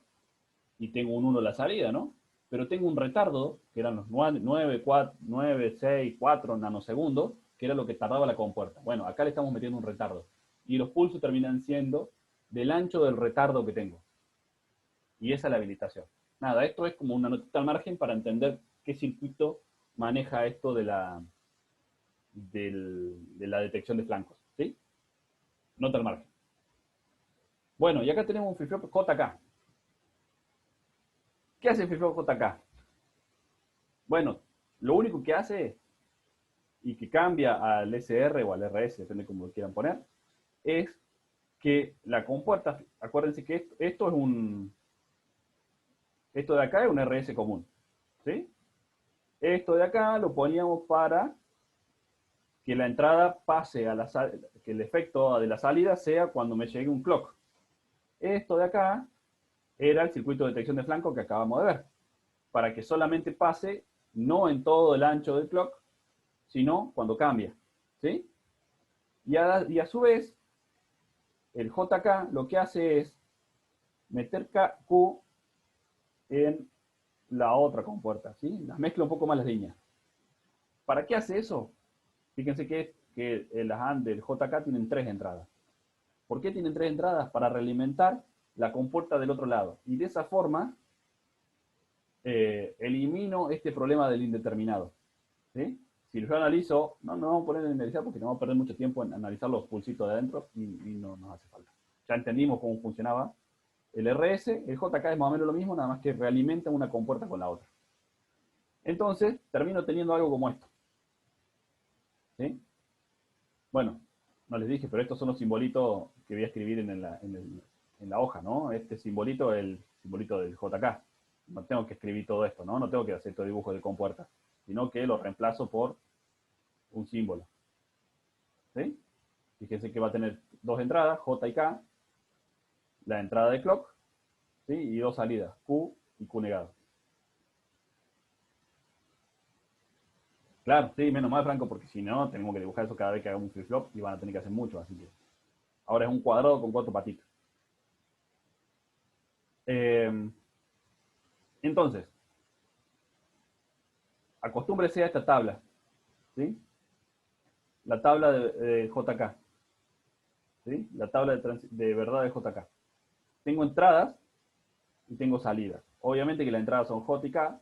y tengo un 1 en la salida, ¿no? Pero tengo un retardo, que eran los 9, 6, 4 nanosegundos, que era lo que tardaba la compuerta. Bueno, acá le estamos metiendo un retardo. Y los pulsos terminan siendo del ancho del retardo que tengo. Y esa es la habilitación. Nada, esto es como una notita al margen para entender qué circuito maneja esto de la detección de flancos, ¿sí? Nota al margen. Bueno, y acá tenemos un flip-flop JK. ¿Qué hace el flip-flop JK? Bueno, lo único que hace, y que cambia al SR o al RS, depende de cómo lo quieran poner, es que la compuerta, acuérdense que esto de acá es un RS común, ¿sí? Esto de acá lo poníamos para que la entrada pase a que el efecto de la salida sea cuando me llegue un clock. Esto de acá era el circuito de detección de flanco que acabamos de ver, para que solamente pase no en todo el ancho del clock, sino cuando cambia, ¿sí? Y a su vez, el JK lo que hace es meter Q en la otra compuerta, ¿sí? Las mezcla un poco más las líneas. ¿Para qué hace eso? Fíjense que las AND del JK tienen 3 entradas. ¿Por qué tienen 3 entradas? Para realimentar la compuerta del otro lado. Y de esa forma, elimino este problema del indeterminado, ¿sí? Si yo analizo, no nos vamos a poner a analizar porque no vamos a perder mucho tiempo en analizar los pulsitos de adentro y no nos hace falta. Ya entendimos cómo funcionaba el RS, el JK es más o menos lo mismo, nada más que realimenta una compuerta con la otra. Entonces, termino teniendo algo como esto, ¿sí? Bueno, no les dije, pero estos son los simbolitos que voy a escribir en la hoja, ¿no? Este simbolito es el simbolito del JK. No tengo que escribir todo esto, ¿no? No tengo que hacer todo dibujo de compuerta, sino que lo reemplazo por un símbolo, ¿sí? Fíjense que va a tener 2 entradas, J y K, la entrada de clock, ¿sí? Y 2 salidas, Q y Q negado. Claro, sí, menos mal, Franco, porque si no, tenemos que dibujar eso cada vez que hagamos un flip-flop y van a tener que hacer mucho, así que... Ahora es un cuadrado con 4 patitas. Entonces, acostúmbrese a esta tabla, ¿sí? La tabla de JK, ¿sí? La tabla de verdad de JK. Tengo entradas y tengo salidas. Obviamente que las entradas son J y K,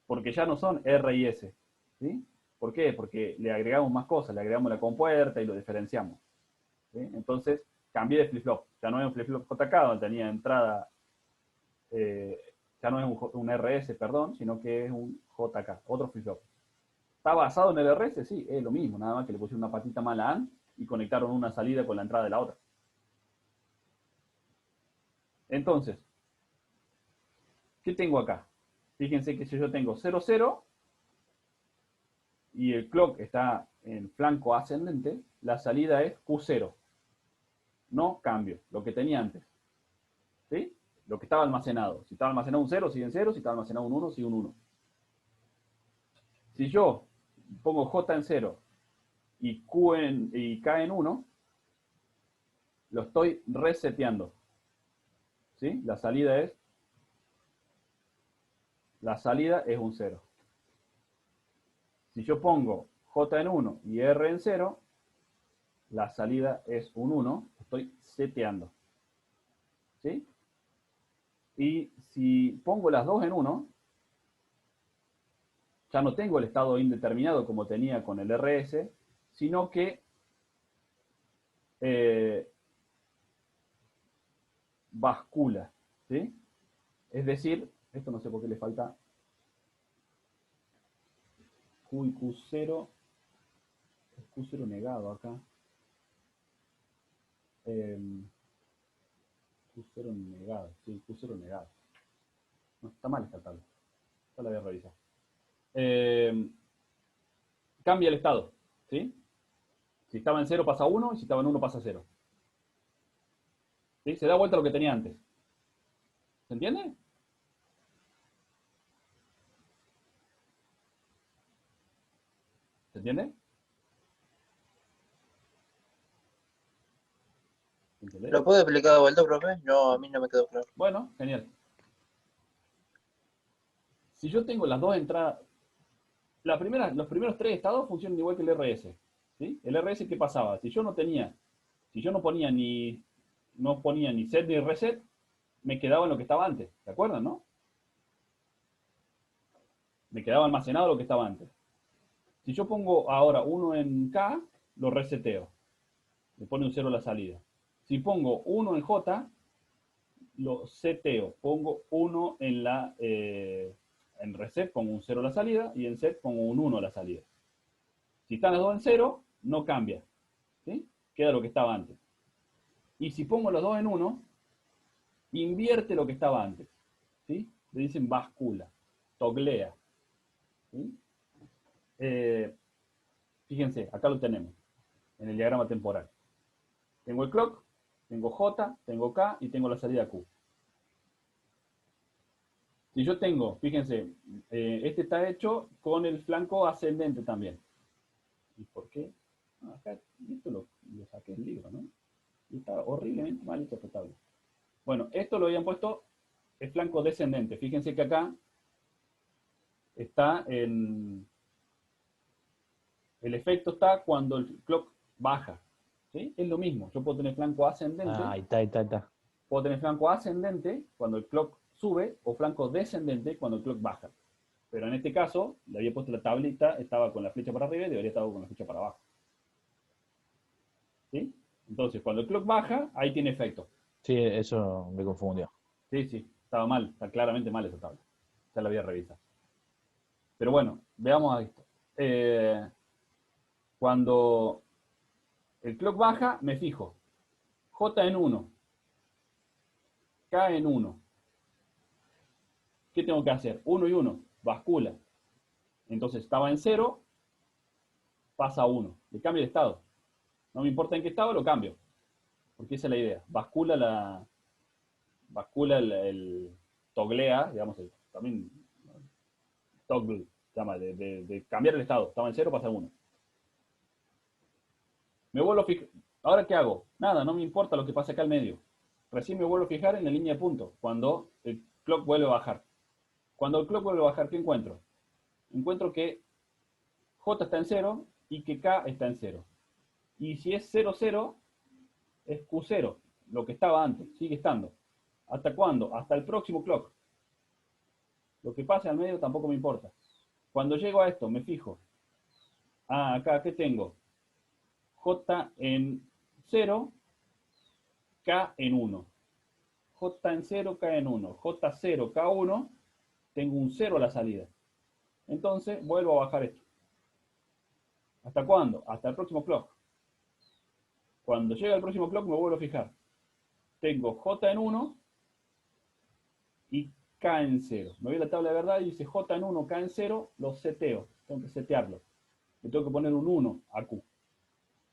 porque ya no son R y S, ¿sí? ¿Por qué? Porque le agregamos más cosas, le agregamos la compuerta y lo diferenciamos, ¿sí? Entonces, cambié de flip-flop. Ya no es un flip-flop JK donde tenía entrada, ya no es un RS, perdón, sino que es un JK, otro flip-flop. ¿Está basado en el RS? Sí, es lo mismo, nada más que le pusieron una patita más a la AND y conectaron una salida con la entrada de la otra. Entonces, ¿qué tengo acá? Fíjense que si yo tengo 0, 0 y el clock está en flanco ascendente, la salida es Q0. No cambio, lo que tenía antes, ¿sí? Lo que estaba almacenado. Si estaba almacenado un 0, sigue en 0. Si estaba almacenado un 1, sigue un 1. Si yo pongo J en 0 y K en 1, lo estoy reseteando, ¿sí? La salida es un 0. Si yo pongo J en 1 y R en 0, la salida es un 1. estoy seteando. ¿Sí? Y si pongo las dos en 1, ya no tengo el estado indeterminado como tenía con el RS, sino que bascula. ¿Sí? Es decir, esto no sé por qué le falta Q y Q0. Q0 negado acá. Q0 negado. Sí, Q0 negado. No, está mal esta tabla. Ya la voy a revisar. Cambia el estado. ¿Sí? Si estaba en 0 pasa a 1 y si estaba en 1 pasa a 0. ¿Sí? Se da vuelta a lo que tenía antes. ¿Se entiende? ¿Se entiende? ¿Se entiende? ¿Lo puedo explicar de vuelta, profe? Yo, a mí no me quedó claro. Bueno, genial. Si yo tengo las dos entradas, los primeros tres estados funcionan igual que el RS. ¿Sí? El RS, ¿qué pasaba? Si yo no ponía ni set ni reset, me quedaba en lo que estaba antes. ¿Se acuerdan, no? Me quedaba almacenado lo que estaba antes. Si yo pongo ahora 1 en K, lo reseteo. Le pone un 0 a la salida. Si pongo 1 en J, lo seteo. Pongo 1 en reset, pongo un 0 a la salida, y en set pongo un 1 a la salida. Si están las dos en 0, no cambia. ¿Sí? Queda lo que estaba antes. Y si pongo los dos en 1, invierte lo que estaba antes. ¿Sí? Le dicen bascula, toglea. ¿Sí? Fíjense, acá lo tenemos, en el diagrama temporal. Tengo el clock, tengo J, tengo K y tengo la salida Q. Si yo tengo, fíjense, este está hecho con el flanco ascendente también. ¿Y por qué? Acá, esto lo saqué del libro, ¿no? Y está horriblemente mal interpretable. Bueno, esto lo habían puesto el flanco descendente. Fíjense que acá está el efecto está cuando el clock baja. ¿Sí? Es lo mismo. Yo puedo tener flanco ascendente. Ah, ahí está. Puedo tener flanco ascendente cuando el clock sube o flanco descendente cuando el clock baja. Pero en este caso, le había puesto la tablita, estaba con la flecha para arriba y debería estar con la flecha para abajo. ¿Sí? Entonces, cuando el clock baja, ahí tiene efecto. Sí, eso me confundió. Sí, estaba mal, está claramente mal esa tabla. Ya la voy a revisar. Pero bueno, veamos esto. Cuando el clock baja, me fijo. J en 1. K en 1. ¿Qué tengo que hacer? 1 y 1. Bascula. Entonces estaba en 0, pasa a 1. Le cambio el estado. No me importa en qué estado, lo cambio. Porque esa es la idea. Bascula el toglea, digamos, también toggle, se llama, de cambiar el estado. Estaba en 0, pasa a 1. Me vuelvo a fijar. ¿Ahora qué hago? Nada, no me importa lo que pasa acá al medio. Recién me vuelvo a fijar en la línea de punto, cuando el clock vuelve a bajar. Cuando el clock vuelve a bajar, ¿qué encuentro? Encuentro que J está en 0 y que K está en 0. Y si es 0, 0, es Q0, lo que estaba antes, sigue estando. ¿Hasta cuándo? Hasta el próximo clock. Lo que pase al medio tampoco me importa. Cuando llego a esto, me fijo. Ah, acá, ¿qué tengo? J en 0, K en 1. J en 0, K en 1. J0, K1, tengo un 0 a la salida. Entonces, vuelvo a bajar esto. ¿Hasta cuándo? Hasta el próximo clock. Cuando llega el próximo clock, me vuelvo a fijar. Tengo J en 1 y K en 0. Me voy a la tabla de verdad y dice J en 1, K en 0, lo seteo. Tengo que setearlo. Le tengo que poner un 1 a Q.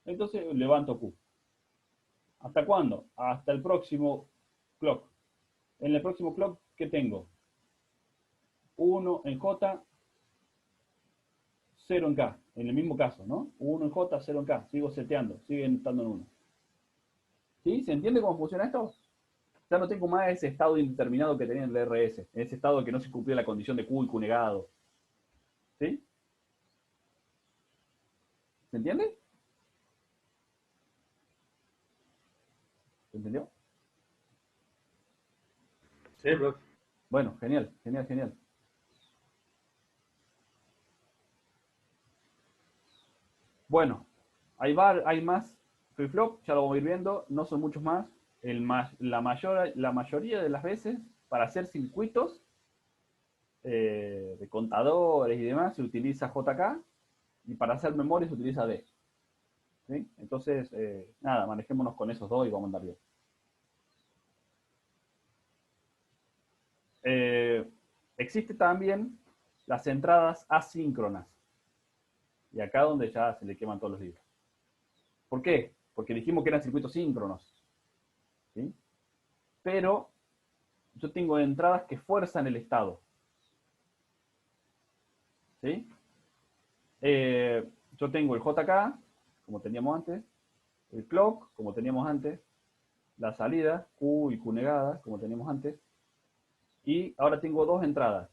Entonces levanto Q. ¿Hasta cuándo? Hasta el próximo clock. En el próximo clock, ¿qué tengo? 1 en J, 0 en K. En el mismo caso, ¿no? 1 en J, 0 en K. Sigo seteando. Siguen estando en 1. ¿Sí? ¿Se entiende cómo funciona esto? Ya no tengo más ese estado indeterminado que tenía en el RS. Ese estado de que no se cumplía la condición de Q y Q negado. ¿Sí? ¿Se entiende? ¿Se entendió? Sí, profe. Bueno, genial, genial, genial. Bueno, hay más flip-flop, ya lo vamos a ir viendo, no son muchos más. La mayoría de las veces, para hacer circuitos de contadores y demás, se utiliza JK, y para hacer memoria se utiliza D. ¿Sí? Entonces, nada, manejémonos con esos dos y vamos a andar bien. Existe también las entradas asíncronas. Y acá donde ya se le queman todos los libros. ¿Por qué? Porque dijimos que eran circuitos síncronos. ¿Sí? Pero yo tengo entradas que fuerzan el estado. ¿Sí? Yo tengo el JK, como teníamos antes, el clock, como teníamos antes, la salida, Q y Q negada, como teníamos antes, y ahora tengo dos entradas,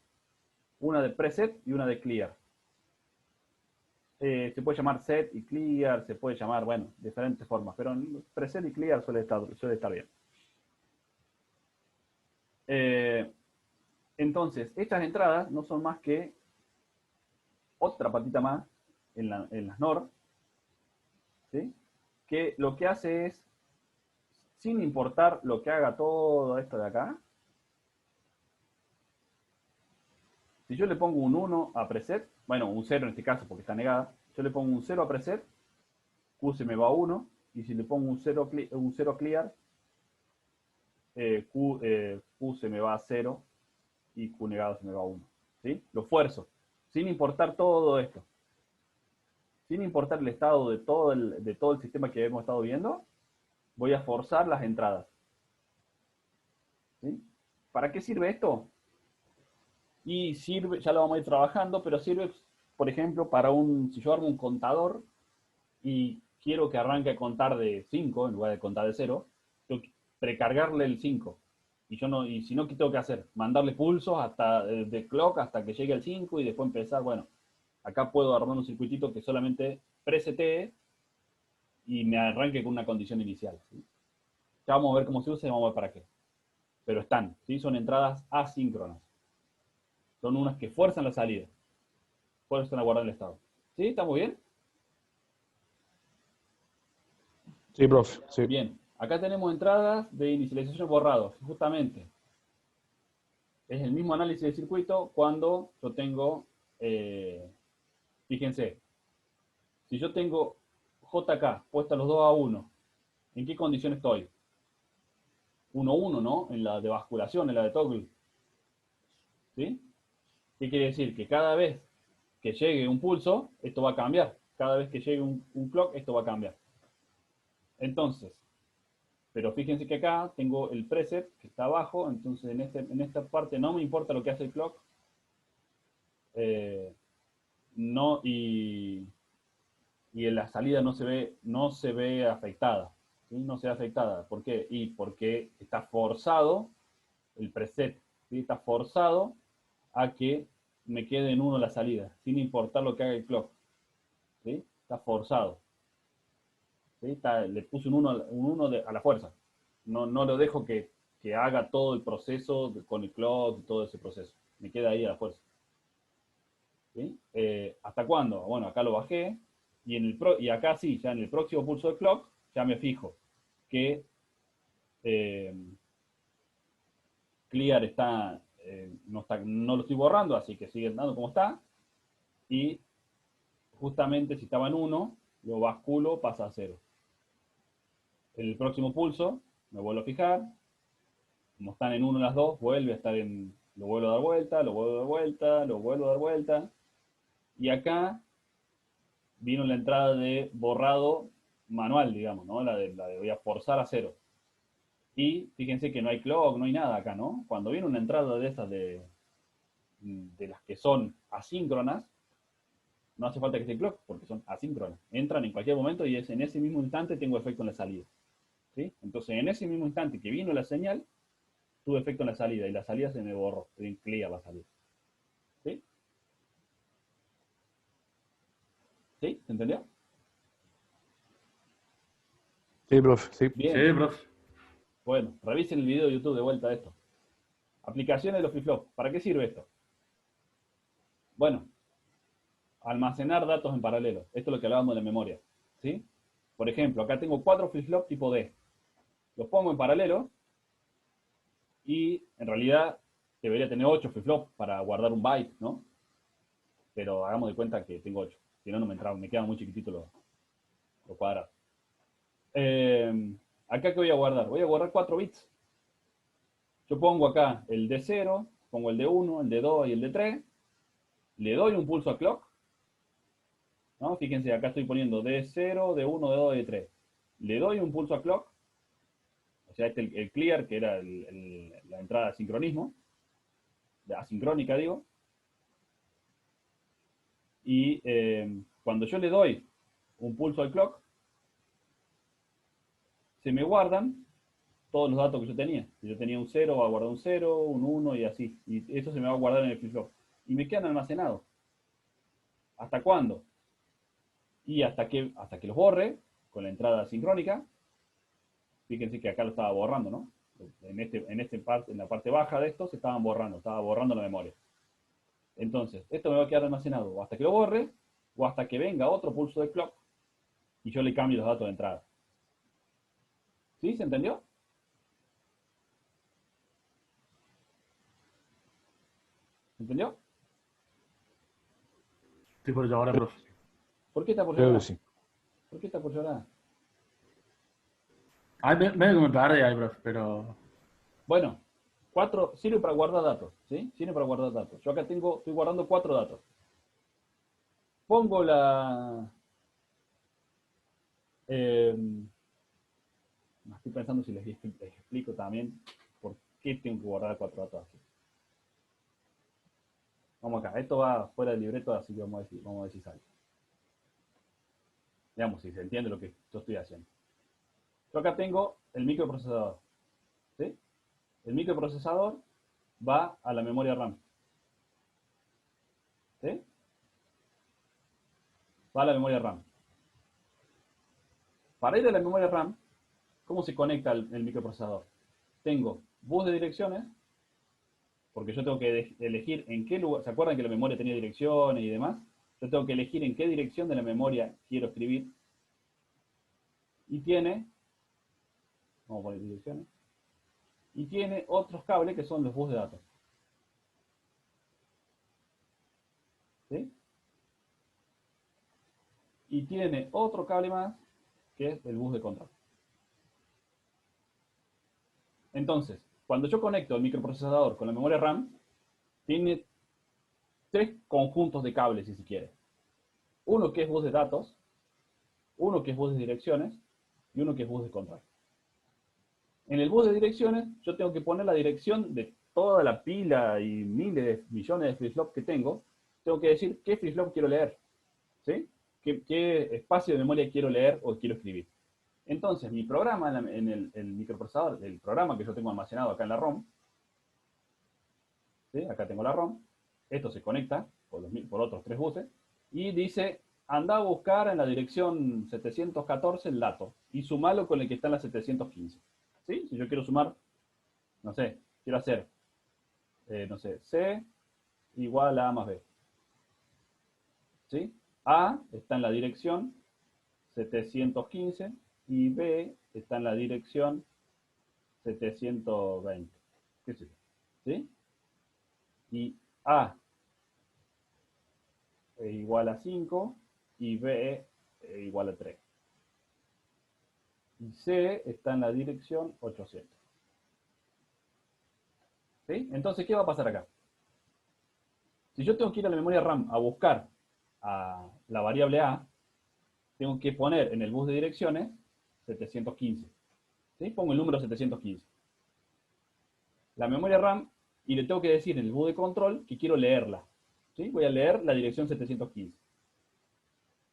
una de preset y una de clear. Se puede llamar set y clear, se puede llamar, bueno, diferentes formas, pero preset y clear suele estar bien. Entonces, estas entradas no son más que otra patita más en las NOR, ¿sí? Que lo que hace es, sin importar lo que haga todo esto de acá, si yo le pongo un 1 a preset, bueno, un 0 en este caso porque está negada, yo le pongo un 0 a preset, Q se me va a 1, y si le pongo un 0 clear, Q se me va a 0 y Q negado se me va a 1. ¿Sí? Lo fuerzo, sin importar todo esto. Sin importar el estado de todo el sistema que hemos estado viendo, voy a forzar las entradas. ¿Sí? ¿Para qué sirve esto? Y sirve, ya lo vamos a ir trabajando, pero sirve, por ejemplo, si yo armo un contador y quiero que arranque a contar de 5 en lugar de contar de 0, tengo que precargarle el 5. Y si no, ¿qué tengo que hacer? Mandarle pulsos hasta de clock hasta que llegue al 5 y después empezar. Bueno, acá puedo armar un circuitito que solamente presetee y me arranque con una condición inicial. ¿Sí? Ya vamos a ver cómo se usa y vamos a ver para qué. Pero están, ¿sí? Son entradas asíncronas. Son unas que fuerzan la salida. Fuerzan a guardar el estado. ¿Sí? ¿Estamos bien? Sí, profe, sí. Bien. Acá tenemos entradas de inicialización borrados, justamente. Es el mismo análisis de circuito cuando yo tengo, fíjense, si yo tengo JK puesta los 2 a 1, ¿en qué condición estoy? 1-1, ¿no? En la de basculación, en la de toggle. ¿Sí? ¿Qué quiere decir? Que cada vez que llegue un pulso, esto va a cambiar. Cada vez que llegue un clock, esto va a cambiar. Entonces, pero fíjense que acá tengo el preset que está abajo, entonces en esta parte no me importa lo que hace el clock. No, y en la salida no se ve afectada. ¿Sí? No se ve afectada. ¿Por qué? Y porque está forzado el preset. ¿Sí? Está forzado a que me quede en 1 la salida, sin importar lo que haga el clock. ¿Sí? Está forzado. ¿Sí? Le puse un 1 a la fuerza. No lo dejo que haga todo el proceso con el clock y todo ese proceso. Me queda ahí a la fuerza. ¿Sí? ¿Hasta cuándo? Bueno, acá lo bajé. Y acá sí, ya en el próximo pulso de clock, ya me fijo que clear no lo estoy borrando, así que sigue andando como está. Y justamente si estaba en 1, lo basculo, pasa a 0. En el próximo pulso, me vuelvo a fijar. Como están en 1 las dos, vuelve a estar en. Lo vuelvo a dar vuelta, lo vuelvo a dar vuelta, lo vuelvo a dar vuelta. Y acá vino la entrada de borrado manual, digamos, ¿no? La de voy a forzar a 0. Y fíjense que no hay clock, no hay nada acá, ¿no? Cuando viene una entrada de esas de las que son asíncronas, no hace falta que esté clock, porque son asíncronas. Entran en cualquier momento y en ese mismo instante tengo efecto en la salida. ¿Sí? Entonces, en ese mismo instante que vino la señal, tuve efecto en la salida y la salida se me borró. Estoy en clear la salida. ¿Sí? ¿Sí? ¿Se entendió? Sí, profe, sí. Bien. Sí, profe. Bueno, revisen el video de YouTube de vuelta de esto. Aplicaciones de los flip-flops. ¿Para qué sirve esto? Bueno, almacenar datos en paralelo. Esto es lo que hablábamos de la memoria. ¿Sí? Por ejemplo, acá tengo 4 flip-flops tipo D. Los pongo en paralelo y en realidad debería tener 8 flip-flops para guardar un byte, ¿no? Pero hagamos de cuenta que tengo 8. Si no, no me entraban, me quedan muy chiquititos los cuadrados. Acá, ¿qué voy a guardar? Voy a guardar 4 bits. Yo pongo acá el D0, pongo el D1, el D2 y el D3. Le doy un pulso a clock, ¿no? Fíjense, acá estoy poniendo D0, D1, D2, D3. Le doy un pulso a clock, o sea, el clear, que era la entrada de sincronismo, de asincrónica, digo. Y cuando yo le doy un pulso al clock, se me guardan todos los datos que yo tenía. Si yo tenía un 0, va a guardar un 0, un 1 y así. Y eso se me va a guardar en el flip-flop. Y me quedan almacenados. ¿Hasta cuándo? Y hasta que los borre con la entrada sincrónica. Fíjense que acá lo estaba borrando, ¿no? En la parte baja de esto se estaban borrando, estaba borrando la memoria. Entonces, esto me va a quedar almacenado o hasta que lo borre, o hasta que venga otro pulso de clock y yo le cambie los datos de entrada. ¿Sí? ¿Se entendió? ¿Se entendió? Estoy por llorar, profe. ¿Por qué está por Creo llorar? que sí. ¿Por qué está por llorar? Ay, medio que me perdí ahí, profe, pero... Bueno, 4 sirve para guardar datos, ¿sí? Sirve para guardar datos. Yo acá estoy guardando 4 datos. Pongo estoy pensando si les explico también por qué tengo que guardar 4 datos así. Vamos acá, esto va fuera del libreto, así que vamos a ver si sale. Veamos si se entiende lo que yo estoy haciendo. Yo acá tengo el microprocesador, ¿sí? El microprocesador va a la memoria RAM, ¿sí? Va a la memoria RAM. Para ir a la memoria RAM, ¿cómo se conecta el microprocesador? Tengo bus de direcciones, porque yo tengo que elegir en qué lugar. ¿Se acuerdan que la memoria tenía direcciones y demás? Yo tengo que elegir en qué dirección de la memoria quiero escribir. Y tiene, vamos a poner direcciones, y tiene otros cables que son los bus de datos. ¿Sí? Y tiene otro cable más, que es el bus de control. Entonces, cuando yo conecto el microprocesador con la memoria RAM, tiene 3 conjuntos de cables, si se quiere. Uno que es bus de datos, uno que es bus de direcciones, y uno que es bus de control. En el bus de direcciones, yo tengo que poner la dirección de toda la pila y millones de flip-flops que tengo. Tengo que decir qué flip-flop quiero leer, ¿sí? ¿Qué espacio de memoria quiero leer o quiero escribir? Entonces, mi programa en el microprocesador, el programa que yo tengo almacenado acá en la ROM, ¿sí? Acá tengo la ROM, esto se conecta por otros 3 buses, y dice, anda a buscar en la dirección 714 el dato, y sumalo con el que está en la 715. ¿Sí? Si yo quiero sumar, no sé, quiero hacer, no sé, C igual a A más B. ¿Sí? A está en la dirección 715 y B está en la dirección 720. ¿Qué sé yo? ¿Sí? Y A igual a 5 y B igual a 3. Y C está en la dirección 800. ¿Sí? Entonces, ¿qué va a pasar acá? Si yo tengo que ir a la memoria RAM a buscar a la variable A, tengo que poner en el bus de direcciones 715. ¿Sí? Pongo el número 715. La memoria RAM, y le tengo que decir en el bus de control que quiero leerla. ¿Sí? Voy a leer la dirección 715.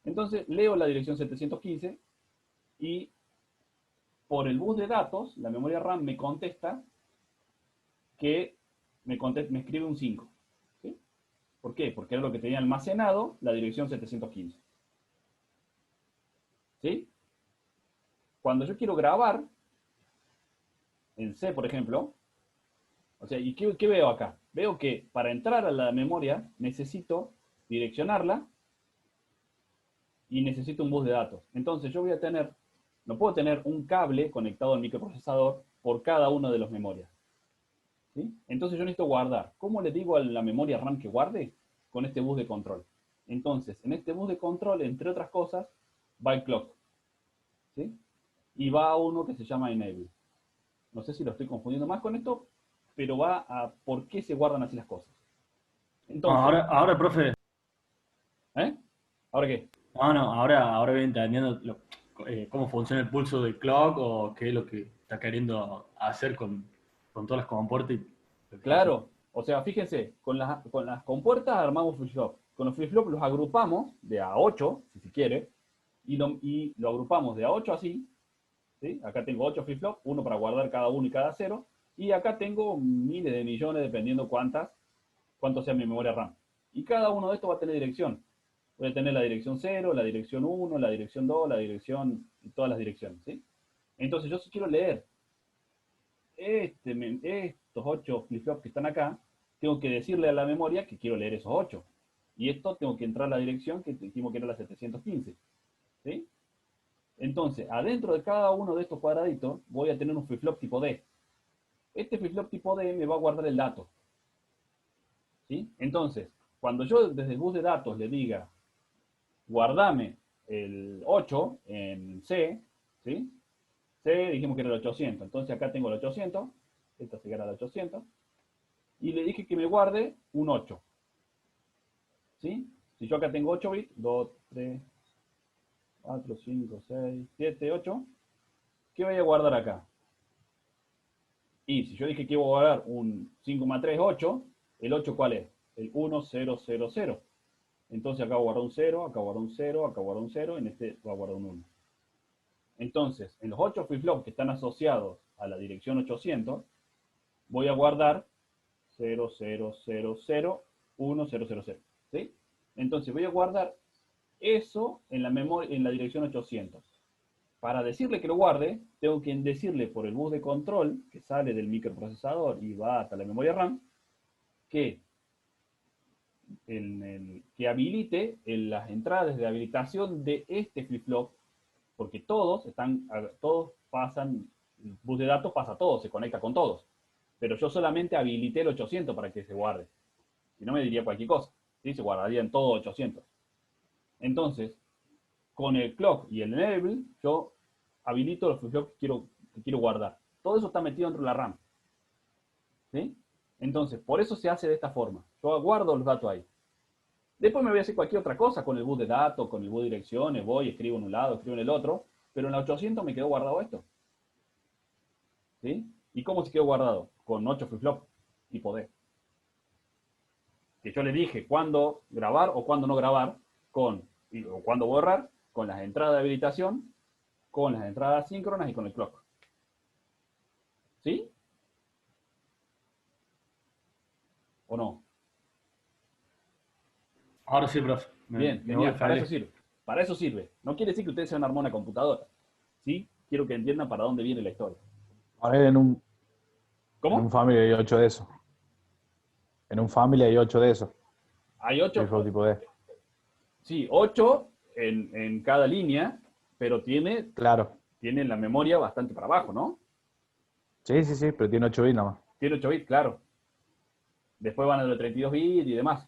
Entonces, leo la dirección 715 y por el bus de datos, la memoria RAM me contesta que me escribe un 5. ¿Sí? ¿Por qué? Porque era lo que tenía almacenado la dirección 715. ¿Sí? Cuando yo quiero grabar, en C, por ejemplo, o sea, ¿y qué veo acá? Veo que para entrar a la memoria necesito direccionarla y necesito un bus de datos. Entonces yo voy a tener, no puedo tener un cable conectado al microprocesador por cada una de las memorias. ¿Sí? Entonces yo necesito guardar. ¿Cómo le digo a la memoria RAM que guarde? Con este bus de control. Entonces, en este bus de control, entre otras cosas, va el clock. ¿Sí? Y va a uno que se llama enable. No sé si lo estoy confundiendo más con esto, pero va a por qué se guardan así las cosas. Entonces, Ahora, profe, ¿eh? ¿Ahora qué? ahora voy entendiendo cómo funciona el pulso del clock o qué es lo que está queriendo hacer con todas las compuertas y lo que hace. Claro, o sea, fíjense, con las compuertas armamos flip-flop. Con los flip-flop los agrupamos de a 8, si se quiere, y lo agrupamos de a 8 así, ¿sí? Acá tengo 8 flip-flop, uno para guardar cada uno y cada cero, y acá tengo miles de millones dependiendo cuánto sea mi memoria RAM. Y cada uno de estos va a tener dirección. Voy a tener la dirección 0, la dirección 1, la dirección 2, la dirección, y todas las direcciones, ¿sí? Entonces yo si quiero leer estos 8 flip-flops que están acá, tengo que decirle a la memoria que quiero leer esos 8. Y esto tengo que entrar a la dirección que dijimos que era la 715. ¿Sí? Entonces, adentro de cada uno de estos cuadraditos voy a tener un flip-flop tipo D. Este flip-flop tipo D me va a guardar el dato. ¿Sí? Entonces, cuando yo desde el bus de datos le diga, guardame el 8 en C, ¿sí? C dijimos que era el 800, entonces acá tengo el 800, esta se queda el 800, y le dije que me guarde un 8. ¿Sí? Si yo acá tengo 8 bits, 2, 3, 4, 5, 6, 7, 8, ¿qué voy a guardar acá? Y si yo dije que iba a guardar un 5 más 3, 8, ¿el 8 cuál es? El 1, 0, 0, 0. Entonces acá voy a guardar un 0, acá voy a guardar un 0, acá voy a guardar un 0, en este voy a guardar un 1. Entonces, en los 8 flip-flops que están asociados a la dirección 800, voy a guardar 0, 0, 0, 0, 1, 0, 0, 0. ¿Sí? Entonces voy a guardar eso en la memoria, en la dirección 800. Para decirle que lo guarde, tengo que decirle por el bus de control que sale del microprocesador y va hasta la memoria RAM, que, que habilite las entradas de habilitación de este flip-flop, porque todos pasan, el bus de datos pasa a todos, se conecta con todos. Pero yo solamente habilité el 800 para que se guarde. Si no me diría cualquier cosa. ¿Sí? Se guardaría en todo 800. Entonces, con el clock y el enable, yo habilito los flip-flops que quiero guardar. Todo eso está metido dentro de la RAM. ¿Sí? Entonces, por eso se hace de esta forma. Yo guardo los datos ahí. Después me voy a hacer cualquier otra cosa con el bus de datos, con el bus de direcciones, voy, escribo en un lado, escribo en el otro, pero en la 800 me quedó guardado esto. ¿Sí? ¿Y cómo se quedó guardado? Con 8 flip-flop tipo D. Que yo le dije cuándo grabar o cuándo no grabar, o cuándo borrar, con las entradas de habilitación, con las entradas síncronas y con el clock. ¿Sí? ¿O no? Ahora sí, profe. Bien, Me voy genial, para eso feliz. sirve. Para eso sirve. No quiere decir que ustedes sean armar una computadora. ¿Sí? Quiero que entiendan para dónde viene la historia. A ver, en un ¿Cómo? family hay 8 de esos. En un family hay 8 de esos. Hay 8, Flip-flop tipo D. sí, 8 en cada línea, pero tiene Claro. la memoria bastante para abajo, ¿no? Sí, sí, sí, pero tiene 8 bits nada más. Tiene 8 bits, claro. Después van a los 32 bits y demás.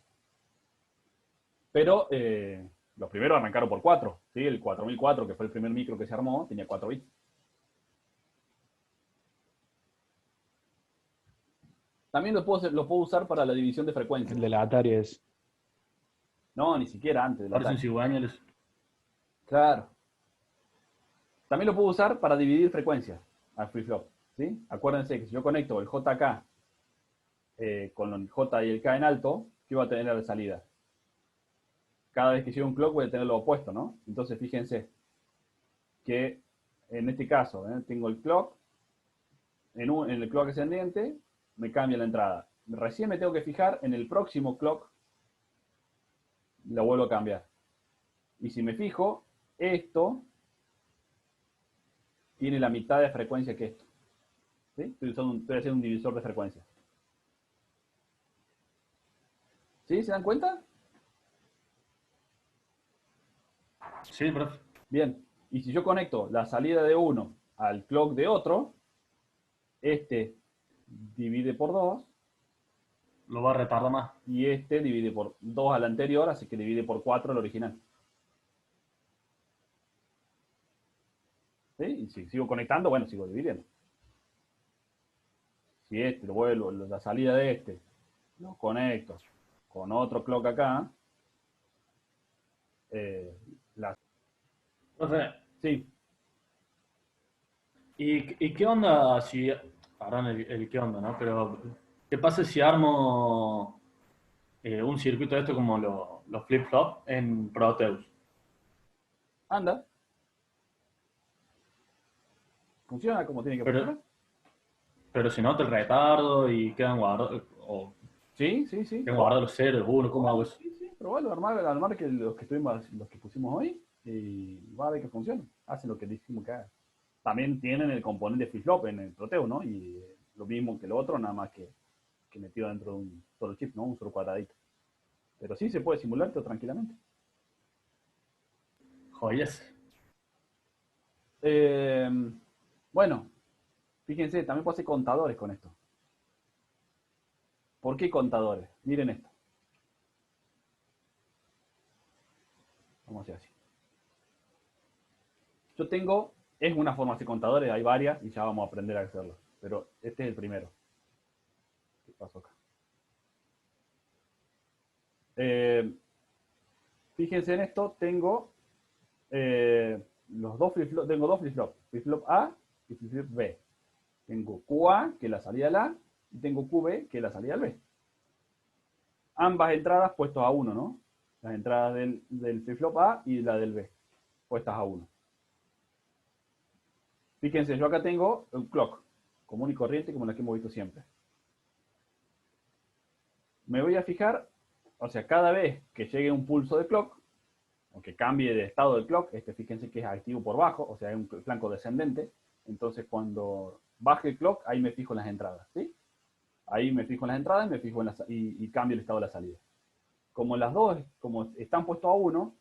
Pero los primeros arrancaron por 4. ¿Sí? El 4004, que fue el primer micro que se armó, tenía 4 bits. También lo puedo usar para la división de frecuencias. El de la Atari es. No, ni siquiera antes de la Parecen Atari. cigüeñales. Claro. También lo puedo usar para dividir frecuencias al flip-flop. ¿Sí? Acuérdense que si yo conecto el JK con el J y el K en alto, ¿qué va a tener a la salida? Cada vez que llegue un clock voy a tener lo opuesto, ¿no? Entonces fíjense que en este caso tengo el clock, en el clock ascendente me cambia la entrada. Recién me tengo que fijar en el próximo clock, lo vuelvo a cambiar. Y si me fijo, esto tiene la mitad de frecuencia que esto. ¿Sí? ¿Sí? Estoy haciendo un divisor de frecuencia. ¿Sí? ¿Se dan cuenta? Sí, profe. Bien. Y si yo conecto la salida de uno al clock de otro, este divide por 2 Lo va a retardar más. y este divide por 2 al anterior, así que divide por 4 al original. ¿Sí? Y si sigo conectando, bueno, sigo dividiendo. Si este lo vuelvo, la salida de este, lo conecto con otro clock acá, la... Profe, Sí, ¿y qué onda si... Perdón, el qué onda, ¿no? Pero, ¿qué pasa si armo un circuito de esto como los flip-flop en Proteus? anda, funciona como tiene que Pero, funcionar. pero si no, te retardo y quedan guardados, o Sí, sí, sí, quedan guardados los ceros, uno, ¿cómo hago eso? Sí, sí, probalo, armar que los que pusimos hoy y va a ver que funciona. Hacen lo que dijimos que haga. También tienen el componente flip-flop en el Proteo, ¿no? Y lo mismo que el otro, nada más que metido dentro de un solo chip, ¿no? Un solo cuadradito. Pero sí se puede simular todo tranquilamente. Joyas. Eh, bueno, fíjense, también puedo hacer contadores con esto. ¿Por qué contadores? Miren esto. Vamos a hacer así. Yo tengo, es una forma de hacer contadores, hay varias y ya vamos a aprender a hacerlo. Pero este es el primero. ¿Qué pasó acá? Fíjense en esto, tengo los dos flip-flop, tengo dos flip-flop, flip-flop A y flip-flop B. Tengo QA, que es la salida al A, y tengo QB, que es la salida al B. Ambas entradas puestos a 1, ¿no? Las entradas del flip-flop A y la del B, puestas a 1. Fíjense, yo acá tengo un clock, común y corriente, como la que hemos visto siempre. Me voy a fijar, o sea, cada vez que llegue un pulso de clock, o que cambie de estado del clock, fíjense que es activo por bajo, o sea, hay un flanco descendente, entonces cuando baje el clock, ahí me fijo en las entradas, ¿sí? Ahí me fijo en las entradas me fijo en y cambio el estado de la salida. Como las dos, como están puestos a 1,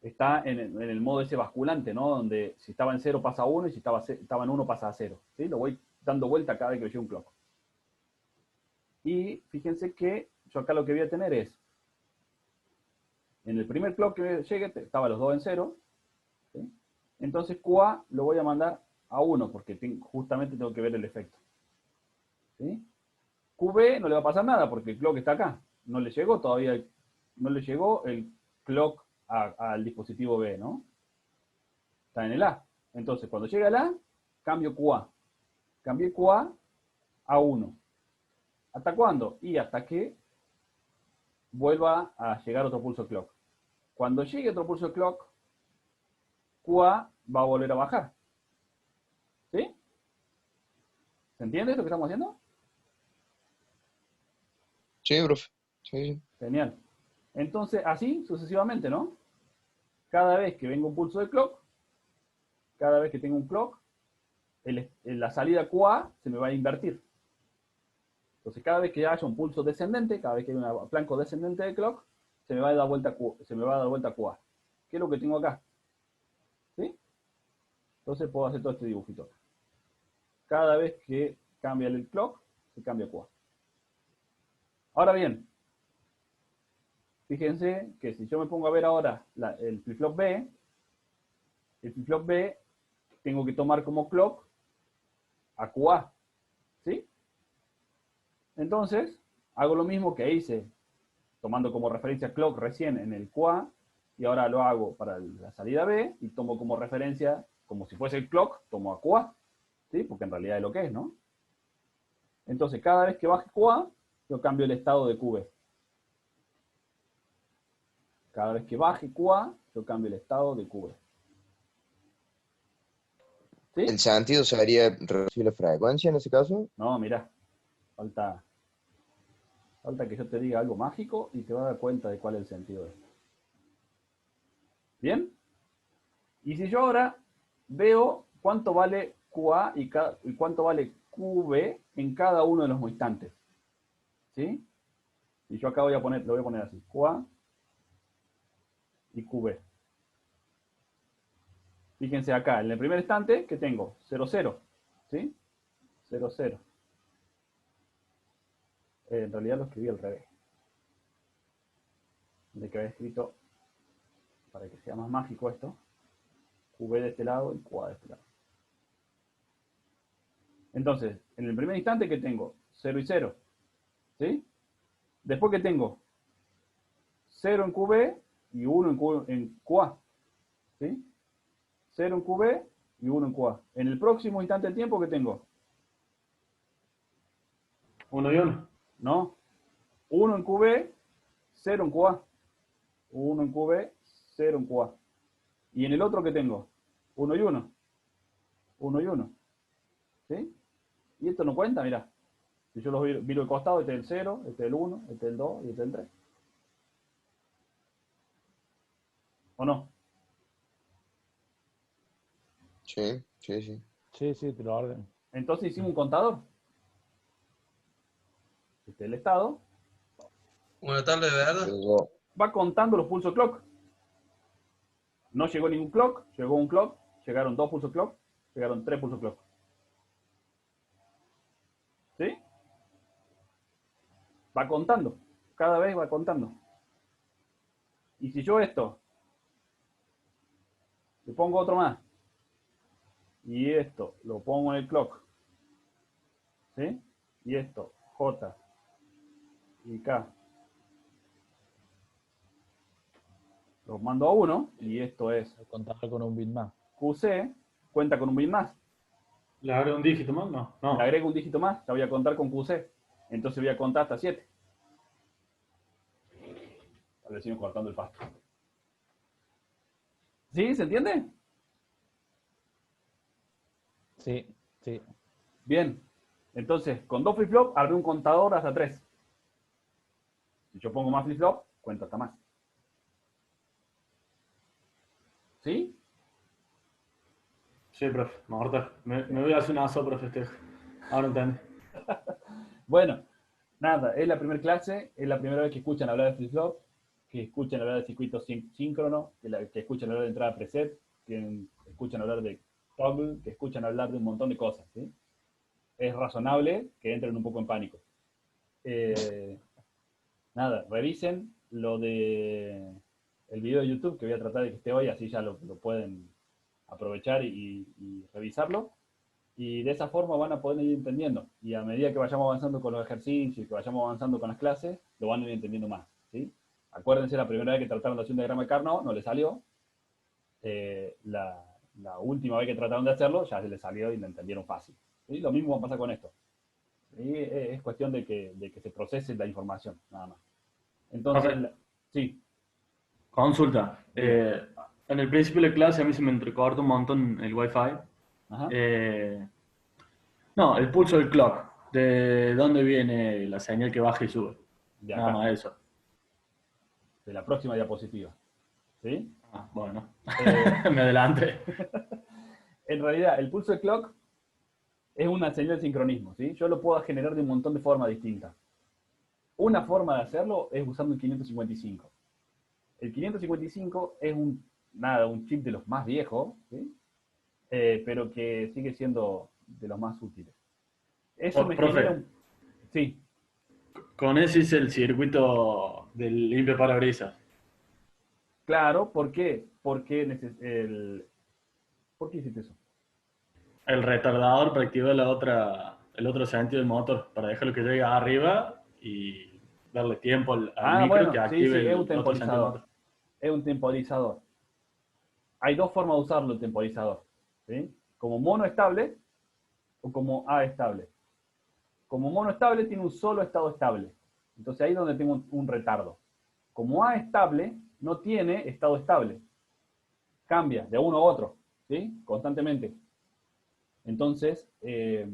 está en el modo ese basculante, ¿no? Donde si estaba en 0 pasa a 1 y si estaba en 1 pasa a 0, ¿sí? Lo voy dando vuelta cada vez que llegue un clock. Y fíjense que yo acá lo que voy a tener es, en el primer clock que llegue, estaban los dos en 0, ¿sí? Entonces QA lo voy a mandar a 1 porque justamente tengo que ver el efecto. ¿Sí? QB no le va a pasar nada porque el clock está acá. No le llegó todavía, no le llegó el clock al dispositivo B, ¿no? Está en el A. Entonces, cuando llega el A, cambio QA. Cambié QA a 1. ¿Hasta cuándo? Y hasta que vuelva a llegar otro pulso clock. Cuando llegue otro pulso clock, QA va a volver a bajar. ¿Sí? ¿Se entiende lo que estamos haciendo? Sí, profe. Sí, sí. Genial. Entonces, así sucesivamente, ¿no? Cada vez que venga un pulso de clock, cada vez que tenga un clock, la salida QA se me va a invertir. Entonces, cada vez que haya un pulso descendente, cada vez que haya un flanco descendente de clock, se me va a dar vuelta QA. ¿Qué es lo que tengo acá? ¿Sí? Entonces puedo hacer todo este dibujito. Cada vez que cambia el clock, se cambia QA. Ahora bien, fíjense que si yo me pongo a ver ahora el flip-flop B, tengo que tomar como clock a QA. ¿Sí? Entonces, hago lo mismo que hice tomando como referencia clock recién en el QA, y ahora lo hago para la salida B, y tomo como referencia, como si fuese el clock, tomo a QA, ¿sí? Porque en realidad es lo que es, ¿no? Entonces, cada vez que baje QA, yo cambio el estado de QB. Cada vez que baje QA, yo cambio el estado de QB. ¿Sí? ¿El sentido sería reducir la frecuencia en ese caso? No, mira, falta que yo te diga algo mágico y te vas a dar cuenta de cuál es el sentido de esto. ¿Bien? Y si yo ahora veo cuánto vale QA y cuánto vale QB en cada uno de los instantes. ¿Sí? Y yo acá lo voy a poner así, QA y QB. Fíjense acá, en el primer instante, que tengo? 0, 0. ¿Sí? 0, 0. En realidad lo escribí al revés. De que había escrito, para que sea más mágico esto, QB de este lado y QA de este lado. Entonces, en el primer instante, ¿qué tengo? 0 y 0. ¿Sí? Después, ¿qué tengo? 0 en QB y 1 en QA. ¿Sí? 0 en QB y 1 en QA. En el próximo instante de tiempo, ¿qué tengo? 1 y 1. ¿No? 1 en QB, 0 en QA. 1 en QB, 0 en QA. ¿Y en el otro qué tengo? 1 y 1. 1 y 1. ¿Sí? Y esto no cuenta, mirá. Si yo los miro al costado, este es el 0, este es el 1, este es el 2 y este es el 3. ¿O no? Sí, sí, sí. Sí, sí, te lo ordeno. Entonces hicimos un contador. Este es el estado. Una tabla de verdad. Luego, Va contando los pulsos clock. No llegó ningún clock, llegó un clock, llegaron 2 pulsos clock, llegaron 3 pulsos clock. ¿Sí? Va contando. Cada vez va contando. Y si yo esto, le pongo otro más, y esto lo pongo en el clock, ¿sí? Y esto, J y K, los mando a 1, y esto es Contar con un bit más. QC, cuenta con un bit más. ¿Le agrego un dígito más? No. Le agrego un dígito más, la voy a contar con QC. Entonces voy a contar hasta 7. Al vecino cortando el pasto. ¿Sí? ¿Se entiende? Sí, sí. Bien. Entonces, con 2 flip-flop, armé un contador hasta 3. Si yo pongo más flip-flop, cuento hasta más. ¿Sí? Sí, profe, mortal. Me voy a hacer una sopa, profe. Ahora entendí. Bueno, nada, es la primera clase, es la primera vez que escuchan hablar de flip-flop, que escuchan hablar de circuitos síncronos, que escuchan hablar de entrada preset, que escuchan hablar de toggle, que escuchan hablar de un montón de cosas, ¿sí? Es razonable que entren un poco en pánico. Nada, revisen lo de el video de YouTube, que voy a tratar de que esté hoy, así ya lo pueden aprovechar y revisarlo. Y de esa forma van a poder ir entendiendo. Y a medida que vayamos avanzando con los ejercicios y que vayamos avanzando con las clases, lo van a ir entendiendo más, ¿sí? Acuérdense, la primera vez que trataron de hacer un diagrama de Carnot, no les salió. La última vez que trataron de hacerlo, ya se les salió y lo entendieron fácil. ¿Sí? Lo mismo va a pasar con esto. ¿Sí? Es cuestión de que se procese la información, nada más. Entonces, Profe. sí. Consulta. En el principio de la clase a mí se me entrecorta un montón el Wi-Fi. Ajá. No, el pulso del clock. ¿De dónde viene la señal que baja y sube? De Nada acá, más eso. de la próxima diapositiva. ¿Sí? Ah, bueno. Eh, Me adelanté. En realidad, el pulso de clock es una señal de sincronismo, ¿sí? Yo lo puedo generar de un montón de formas distintas. Una forma de hacerlo es usando el 555. El 555 es un chip de los más viejos, ¿sí? Pero que sigue siendo de los más útiles. Eso me Profe, genera un... Sí, con ese es el circuito del limpio parabrisas. claro, ¿por qué? ¿Por qué hiciste eso? El retardador para activar el otro sentido del motor, para dejarlo que llegue arriba y darle tiempo al micro Bueno, que sí, active es un el otro sentido del temporizador. motor. Es un temporizador. Hay dos formas de usarlo el temporizador, ¿sí? Como mono estable o como A estable. Como mono estable tiene un solo estado estable. Entonces ahí es donde tengo un retardo. Como A estable no tiene estado estable. Cambia de uno a otro, ¿sí? Constantemente. Entonces, este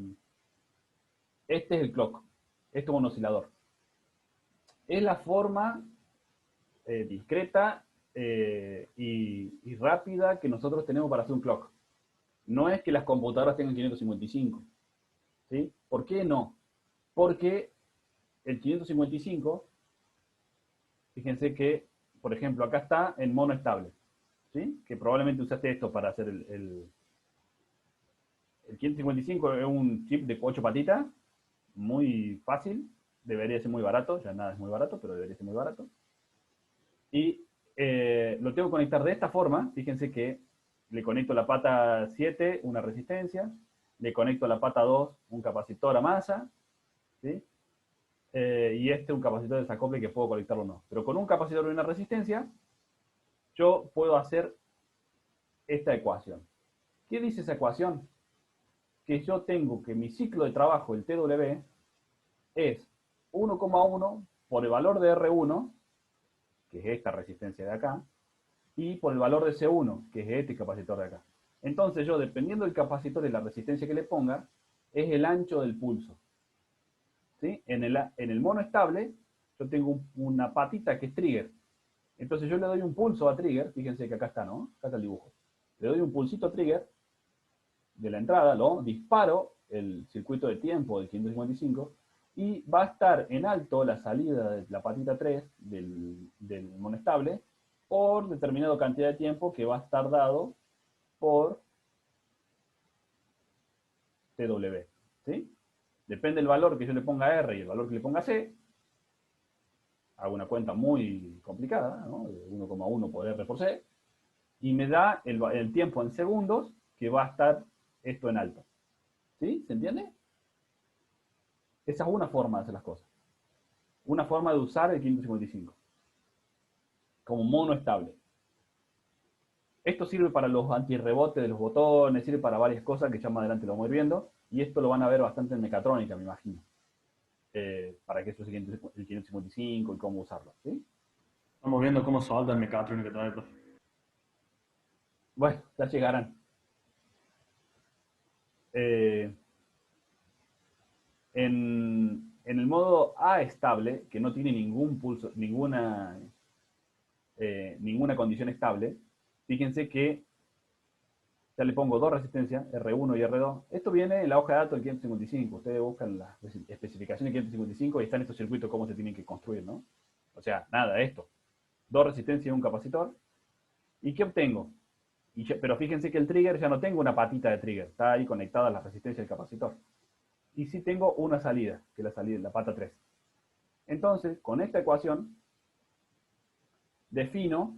es el clock. Esto es un oscilador. Es la forma discreta y rápida que nosotros tenemos para hacer un clock. no es que las computadoras tengan 555. ¿Sí? ¿Por qué no? Porque el 555, fíjense que, por ejemplo, acá está en mono estable. ¿Sí? Que probablemente usaste esto para hacer el 555 es un chip de 8 patitas, muy fácil, debería ser muy barato, ya nada es muy barato, pero debería ser muy barato. Y lo tengo que conectar de esta forma, fíjense que le conecto la pata 7, una resistencia, le conecto la pata 2, un capacitor a masa, ¿sí? Y un capacitor de desacople que puedo conectarlo o no. Pero con un capacitor y una resistencia, yo puedo hacer esta ecuación. ¿Qué dice esa ecuación? Que yo tengo que mi ciclo de trabajo, el TW, es 1,1 por el valor de R1, que es esta resistencia de acá, y por el valor de C1, que es este capacitor de acá. Entonces yo, dependiendo del capacitor y la resistencia que le ponga, es el ancho del pulso. ¿Sí? En el mono estable, yo tengo una patita que es trigger. Entonces yo le doy un pulso a trigger, fíjense que acá está, ¿no? Acá está el dibujo. Le doy un pulsito a trigger de la entrada, lo disparo el circuito de tiempo del 555 y va a estar en alto la salida de la patita 3 del monestable por determinada cantidad de tiempo que va a estar dado por TW. ¿Sí? Depende del valor que yo le ponga a R y el valor que le ponga a C. Hago una cuenta muy complicada, ¿no? De 1,1 por R por C. Y me da el tiempo en segundos que va a estar esto en alto. ¿Sí? ¿Se entiende? Esa es una forma de hacer las cosas. Una forma de usar el 555. Como mono estable. Esto sirve para los antirrebotes de los botones, sirve para varias cosas que ya más adelante lo vamos a ir viendo. Y esto lo van a ver bastante en mecatrónica, me imagino. Para que eso es el 555 y cómo usarlo. ¿Sí? Estamos viendo cómo solda el mecatrónico todavía, profe. Bueno, ya llegarán. En el modo A estable, que no tiene ningún pulso, ninguna condición estable, fíjense que ya le pongo dos resistencias, R1 y R2. Esto viene en la hoja de datos del 555. Ustedes buscan las especificaciones del 555 y están estos circuitos cómo se tienen que construir, ¿no? O sea, nada, esto. Dos resistencias y un capacitor. ¿Y qué obtengo? Pero fíjense que el trigger ya no tengo una patita de trigger. Está ahí conectada a la resistencia del capacitor. Y sí tengo una salida, que es la pata 3. Entonces, con esta ecuación, defino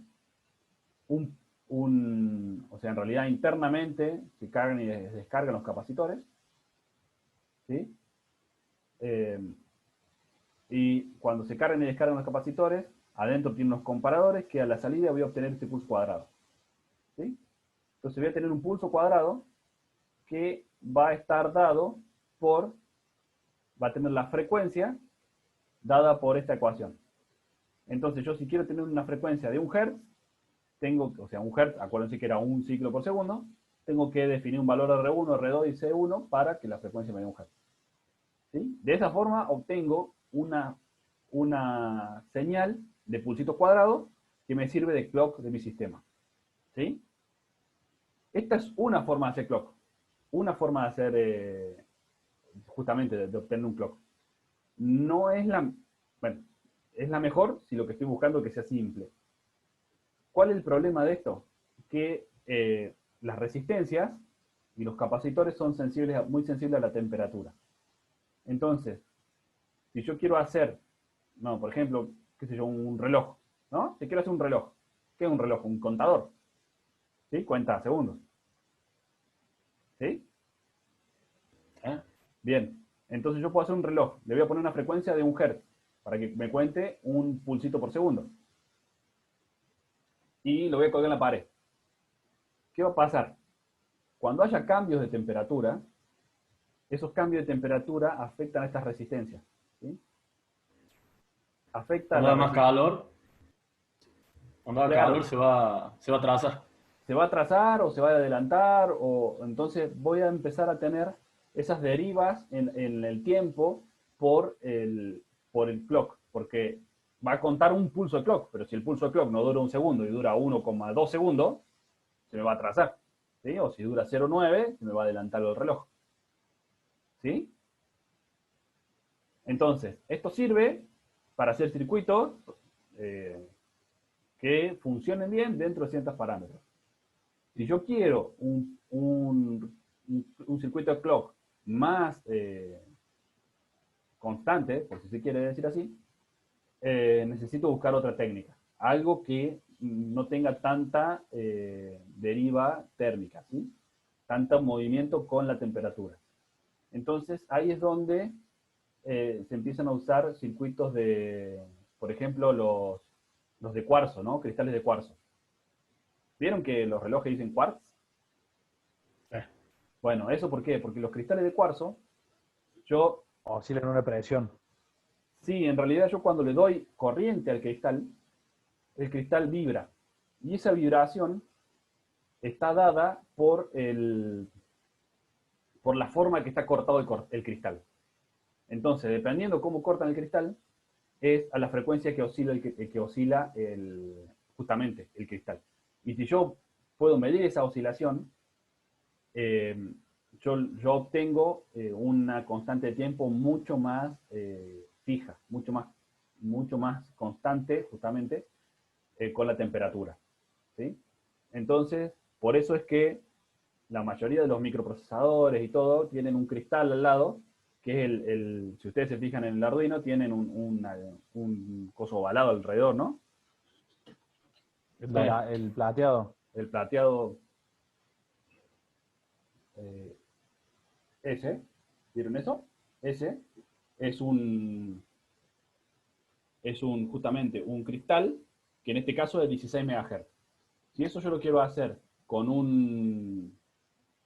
o sea, en realidad internamente se cargan y descargan los capacitores. ¿Sí? Y cuando se cargan y descargan los capacitores, adentro tiene unos comparadores que a la salida voy a obtener este pulso cuadrado. ¿Sí? Entonces voy a tener un pulso cuadrado que va a estar dado va a tener la frecuencia dada por esta ecuación. Entonces yo si quiero tener una frecuencia de 1 Hz, o sea, 1 Hz, acuérdense que era un ciclo por segundo, tengo que definir un valor R1, R2 y C1 para que la frecuencia me dé 1 Hz. ¿Sí? De esa forma obtengo una señal de pulsitos cuadrados que me sirve de clock de mi sistema. ¿Sí? Esta es una forma de hacer clock. Una forma de hacer, justamente, de obtener un clock. No es bueno, es la mejor si lo que estoy buscando es que sea simple. ¿Cuál es el problema de esto? Que las resistencias y los capacitores son muy sensibles a la temperatura. Entonces, si yo quiero hacer, por ejemplo, qué sé yo, un reloj, ¿no? Si quiero hacer un reloj, ¿qué es un reloj? Un contador. ¿Sí? Cuenta segundos. ¿Sí? Bien. Entonces yo puedo hacer un reloj. Le voy a poner una frecuencia de 1 Hz para que me cuente un pulsito por segundo. Y lo voy a colgar en la pared. ¿Qué va a pasar? Cuando haya cambios de temperatura, esos cambios de temperatura afectan a estas resistencias. ¿Sí? Afecta Cuando a da más calor, Claro. se va a atrasar. Se va a atrasar o se va a adelantar, o entonces voy a empezar a tener esas derivas en el tiempo por el clock, porque va a contar un pulso de clock, pero si el pulso de clock no dura 1 segundo y dura 1,2 segundos, se me va a atrasar. ¿sí? O si dura 0,9, se me va a adelantar el reloj. ¿Sí? Entonces, esto sirve para hacer circuitos que funcionen bien dentro de ciertos parámetros. Si yo quiero un circuito de clock más constante, por si se quiere decir así, necesito buscar otra técnica. Algo que no tenga tanta deriva térmica, ¿sí? Tanto movimiento con la temperatura. Entonces, ahí es donde se empiezan a usar circuitos de, por ejemplo, los de cuarzo, ¿no? Cristales de cuarzo. ¿Vieron que los relojes dicen quartz? Sí. Bueno, ¿eso por qué? Porque los cristales de cuarzo, yo, Oscilan una presión. sí, en realidad yo cuando le doy corriente al cristal, el cristal vibra. Y esa vibración está dada por la forma que está cortado el cristal. Entonces, dependiendo cómo cortan el cristal, es a la frecuencia que oscila justamente el cristal. Y si yo puedo medir esa oscilación, yo obtengo una constante de tiempo mucho más fija, mucho más constante, justamente, con la temperatura. ¿Sí? Entonces, por eso es que la mayoría de los microprocesadores y todo tienen un cristal al lado, que es si ustedes se fijan en el Arduino, tienen un coso ovalado alrededor, ¿no? El plateado. El plateado eh, ese, ¿vieron eso? Ese es justamente un cristal que en este caso es de 16 MHz. Si eso yo lo quiero hacer con un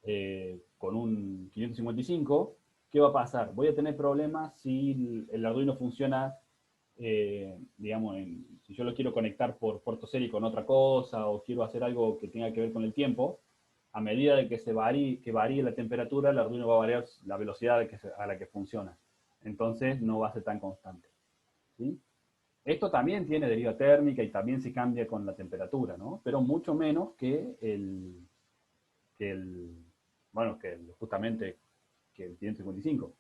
555, ¿qué va a pasar? Voy a tener problemas si el Arduino funciona, digamos, si yo lo quiero conectar por puerto serie con otra cosa, o quiero hacer algo que tenga que ver con el tiempo. A medida de que varíe la temperatura, el Arduino va a variar la velocidad a la que funciona. Entonces no va a ser tan constante. ¿Sí? Esto también tiene deriva térmica y también se cambia con la temperatura, ¿no? Pero mucho menos justamente que el 555.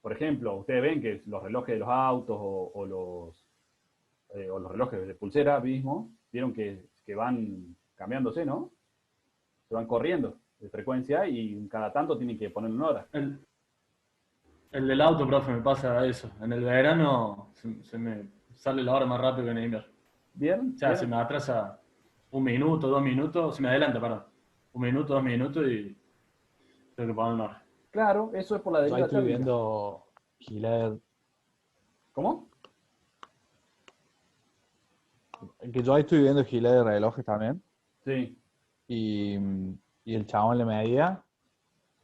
Por ejemplo, ustedes ven que los relojes de los autos o los relojes de pulsera mismo, vieron que van cambiándose, ¿no? Se van corriendo de frecuencia y cada tanto tienen que ponerlo en hora. El del auto, profe, me pasa eso. En el verano se me sale la hora más rápido que en el invierno. ¿Bien? O sea, se ¿Vieron? me atrasa 1 minuto, 2 minutos, se me adelanta, perdón. 1 minuto, 2 minutos y tengo que poner en hora. Claro, eso es por la Yo ahí deriva estoy térmica. viendo giles, ¿Cómo? que yo ahí estoy viendo giles de relojes también. Sí, Y, y el chabón le medía,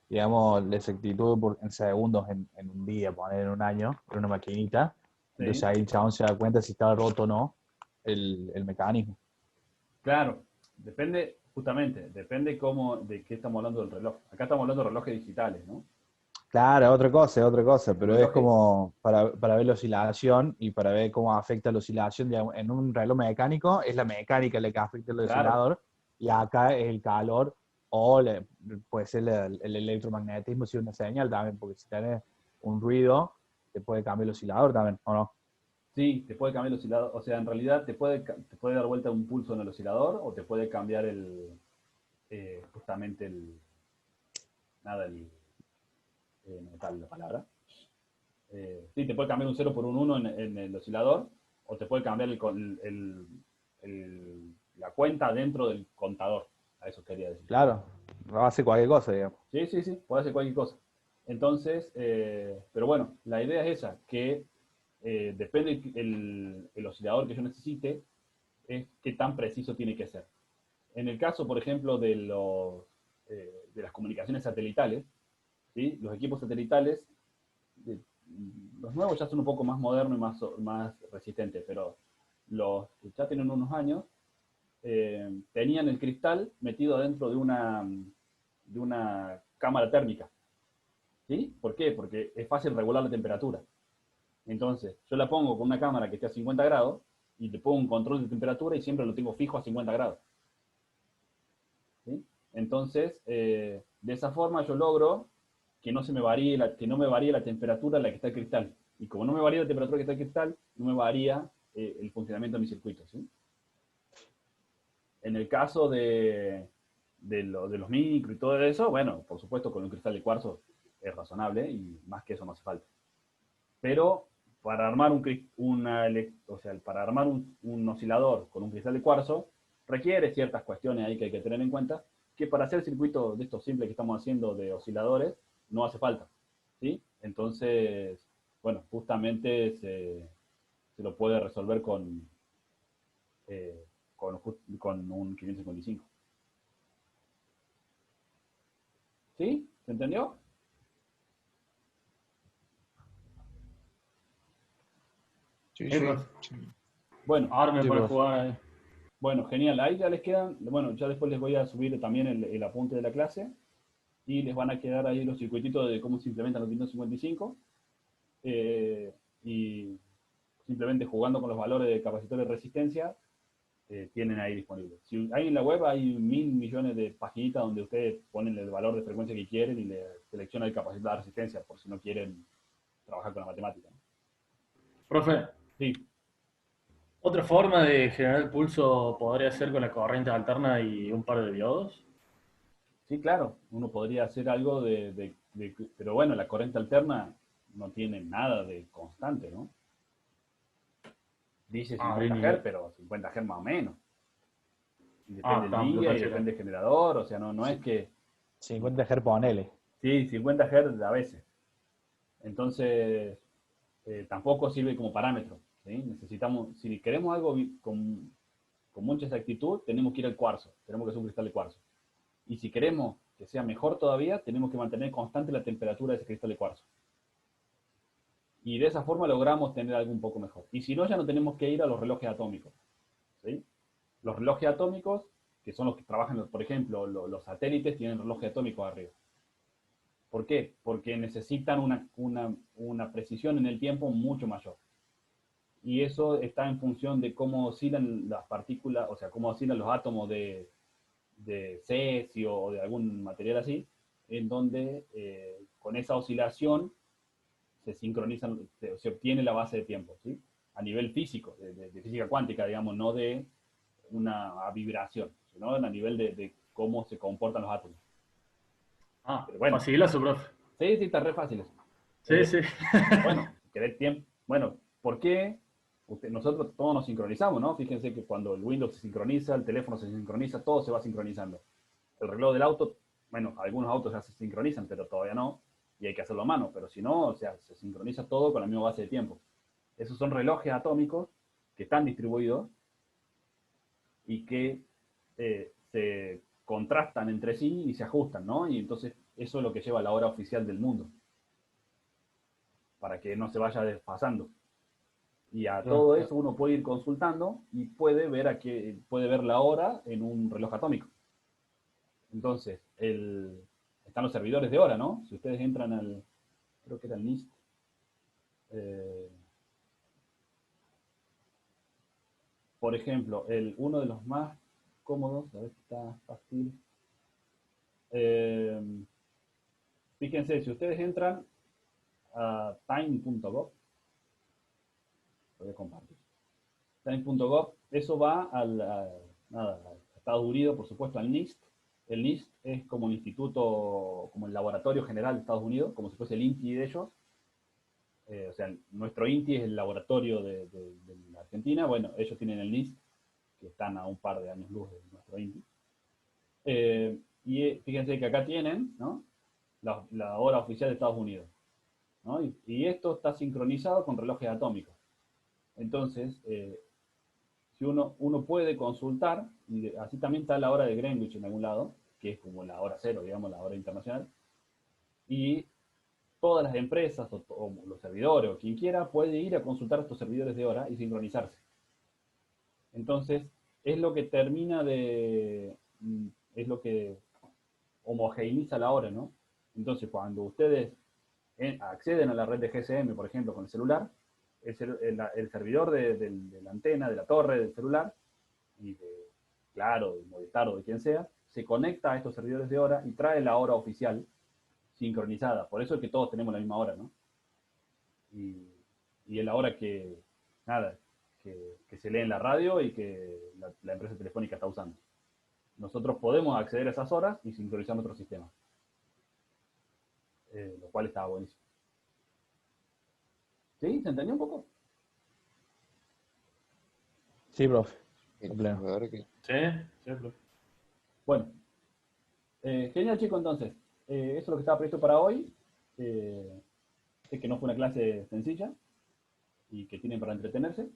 digamos, la exactitud en segundos en un día, poner en un año, en una maquinita. Entonces sí. ahí el chabón se da cuenta si estaba roto o no el mecanismo. Claro, justamente, depende de qué estamos hablando del reloj. Acá estamos hablando de relojes digitales, ¿no? Claro, es otra cosa, pero es Relojes, como para ver la oscilación y para ver cómo afecta la oscilación. Digamos, en un reloj mecánico es la mecánica la que afecta el claro, oscilador y acá es el calor o puede ser el electromagnetismo si es una señal también, porque si tenés un ruido te puede cambiar el oscilador también, ¿o no? sí, te puede cambiar el oscilador. O sea, en realidad te puede dar vuelta un pulso en el oscilador o te puede cambiar justamente nada, no me sale la palabra. Sí, te puede cambiar un 0 por un 1 en el oscilador o te puede cambiar la cuenta dentro del contador. A eso quería decir. Claro, no hace cualquier cosa, digamos. Sí, sí, sí, puede hacer cualquier cosa. Entonces, pero bueno, la idea es esa, que depende el oscilador que yo necesite, es qué tan preciso tiene que ser. En el caso, por ejemplo, de las comunicaciones satelitales, ¿sí? Los equipos satelitales, los nuevos ya son un poco más modernos y más resistentes, pero los que ya tienen unos años, tenían el cristal metido dentro de una cámara térmica. ¿Sí? ¿Por qué? Porque es fácil regular la temperatura. Entonces, yo la pongo con una cámara que esté a 50 grados y le pongo un control de temperatura y siempre lo tengo fijo a 50 grados. ¿Sí? Entonces, de esa forma yo logro que no se me varíe que no me varíe la temperatura a la que está el cristal. Y como no me varía la temperatura que está el cristal, no me varía el funcionamiento de mi circuito, ¿sí? En el caso de los micro y todo eso, bueno, por supuesto con un cristal de cuarzo es razonable y más que eso no hace falta. Pero para armar para armar un oscilador con un cristal de cuarzo requiere ciertas cuestiones ahí que hay que tener en cuenta, que para hacer circuitos de estos simples que estamos haciendo de osciladores no hace falta, ¿sí? Entonces, bueno, justamente se lo puede resolver eh, con un 555. ¿Sí? ¿Se entendió? Sí, Sí, sí. profe. Bueno, Ahora me Sí, pone a profe. jugar ahí. bueno, genial. Ahí ya les quedan, bueno, ya después les voy a subir también el apunte de la clase y les van a quedar ahí los circuititos de cómo se implementan los 555 y simplemente jugando con los valores de capacitor de resistencia tienen ahí disponibles. Si hay en la web hay 1.000 millones de paginitas donde ustedes ponen el valor de frecuencia que quieren y le seleccionan el capacitor de resistencia por si no quieren trabajar con la matemática, ¿no? Profe, Sí, ¿otra forma de generar el pulso podría ser con la corriente alterna y un par de diodos? sí, claro, uno podría hacer algo pero bueno, la corriente alterna no tiene nada de constante, ¿no? Dice Ah, 50 bien, Hz, pero 50 Hz más o menos. Y depende del lo día y caché. depende del generador, o sea, no Sí, es que... 50 Hz ponele. Sí, 50 Hz a veces. Entonces, tampoco sirve como parámetro, ¿sí? Necesitamos, si queremos algo con mucha exactitud, tenemos que ir al cuarzo, tenemos que hacer un cristal de cuarzo. Y si queremos que sea mejor todavía, tenemos que mantener constante la temperatura de ese cristal de cuarzo. Y de esa forma logramos tener algo un poco mejor. Y si no, ya no tenemos que ir a los relojes atómicos, ¿sí? Los relojes atómicos, que son los que trabajan, por ejemplo, los satélites tienen relojes atómicos arriba. ¿Por qué? Porque necesitan una precisión en el tiempo mucho mayor. Y eso está en función de cómo oscilan las partículas, o sea, cómo oscilan los átomos de cesio o de algún material así, en donde con esa oscilación se sincronizan, se obtiene la base de tiempo, ¿sí? A nivel físico, de física cuántica, digamos, no de una vibración, sino a nivel de cómo se comportan los átomos. Ah, Pero bueno, facilazo, profe. sí, sí, está re fácil eso. Sí, sí. Bueno, si querés tiempo, bueno, ¿por qué? Nosotros todos nos sincronizamos, ¿no? Fíjense que cuando el Windows se sincroniza, el teléfono se sincroniza, todo se va sincronizando. El reloj del auto, bueno, algunos autos ya se sincronizan, pero todavía no, y hay que hacerlo a mano, pero si no, o sea, se sincroniza todo con la misma base de tiempo. Esos son relojes atómicos que están distribuidos y que se contrastan entre sí y se ajustan, ¿no? Y entonces eso es lo que lleva la hora oficial del mundo, para que no se vaya desfasando. Y a todo eso uno puede ir consultando y puede ver la hora en un reloj atómico. Entonces, están los servidores de hora, ¿no? Si ustedes entran creo que era el NIST, por ejemplo, uno de los más cómodos, a ver si está fácil. Eh, Fíjense, si ustedes entran a time.gov, voy a compartir. Time.gov, eso va a Estados Unidos, por supuesto, al NIST. El NIST es como el instituto, como el laboratorio general de Estados Unidos, como si fuese el INTI de ellos. O sea, nuestro INTI es el laboratorio de la Argentina. Bueno, ellos tienen el NIST, que están a un par de años luz de nuestro INTI. Y fíjense que acá tienen, ¿no?, la hora oficial de Estados Unidos, ¿no? Y esto está sincronizado con relojes atómicos. Entonces, si uno puede consultar, y así también está la hora de Greenwich en algún lado, que es como la hora cero, digamos, la hora internacional, y todas las empresas o los servidores o quien quiera puede ir a consultar estos servidores de hora y sincronizarse. Entonces, es lo que es lo que homogeneiza la hora, ¿no? Entonces, cuando ustedes acceden a la red de GSM, por ejemplo, con el celular, el servidor de la antena, de la torre del celular, y de Claro, de Movistar o de quien sea, se conecta a estos servidores de hora y trae la hora oficial sincronizada. Por eso es que todos tenemos la misma hora, ¿no? Y es la hora que, nada, que se lee en la radio y que la empresa telefónica está usando. Nosotros podemos acceder a esas horas y sincronizar nuestro sistema. Lo cual estaba buenísimo. ¿Sí? ¿Se entendió un poco? Sí, profe. La verdad que- Sí, sí, profe. Bueno. Genial, chicos, entonces. Eso es lo que estaba previsto para hoy. Sé que no fue una clase sencilla y que tienen para entretenerse.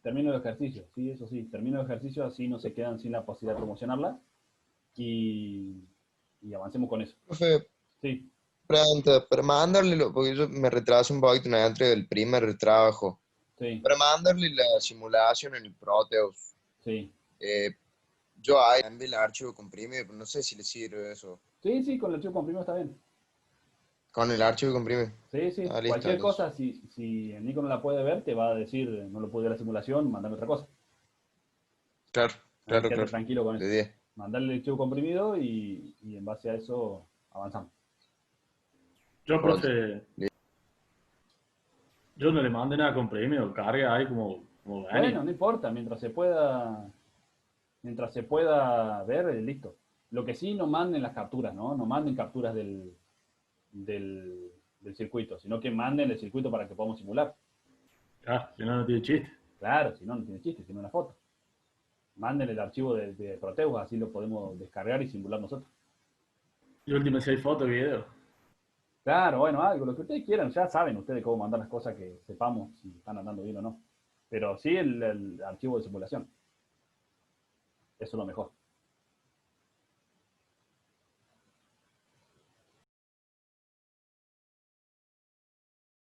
Termino el ejercicio, sí, eso sí. Termino el ejercicio, así no se quedan sin la posibilidad de promocionarla. Y avancemos con eso. Profe, Sí, pregunta, para mandarle, porque yo me retraso un poquito en la entrega del primer trabajo, sí, para mandarle la simulación en el Proteus, sí. yo ahí envié el archivo comprimido, pero no sé si le sirve eso. Sí, sí, con el archivo comprimido está bien. Con el archivo comprimido. Sí, sí. Ah, listo, Cualquier entonces. cosa, si el Nico no la puede ver, te va a decir, no lo pude ver la simulación, mandame otra cosa. Claro, claro, Quédate claro. tranquilo con De eso. 10. Mandarle el archivo comprimido y en base a eso avanzamos. Yo, Joder. profe, yo no le mandé nada comprimido, carga ahí como Bueno, venía. no importa, mientras se pueda ver, listo. Lo que sí, no manden las capturas, ¿no? No manden capturas del circuito, sino que manden el circuito para que podamos simular. Ya, si no, no tiene chiste. Claro, si no, no tiene chiste, sino una foto. Manden el archivo de Proteus, así lo podemos descargar y simular nosotros. Y última, si hay foto y video. Claro, bueno, algo, lo que ustedes quieran, ya saben ustedes cómo mandar las cosas que sepamos si están andando bien o no. Pero sí el archivo de simulación. Eso es lo mejor.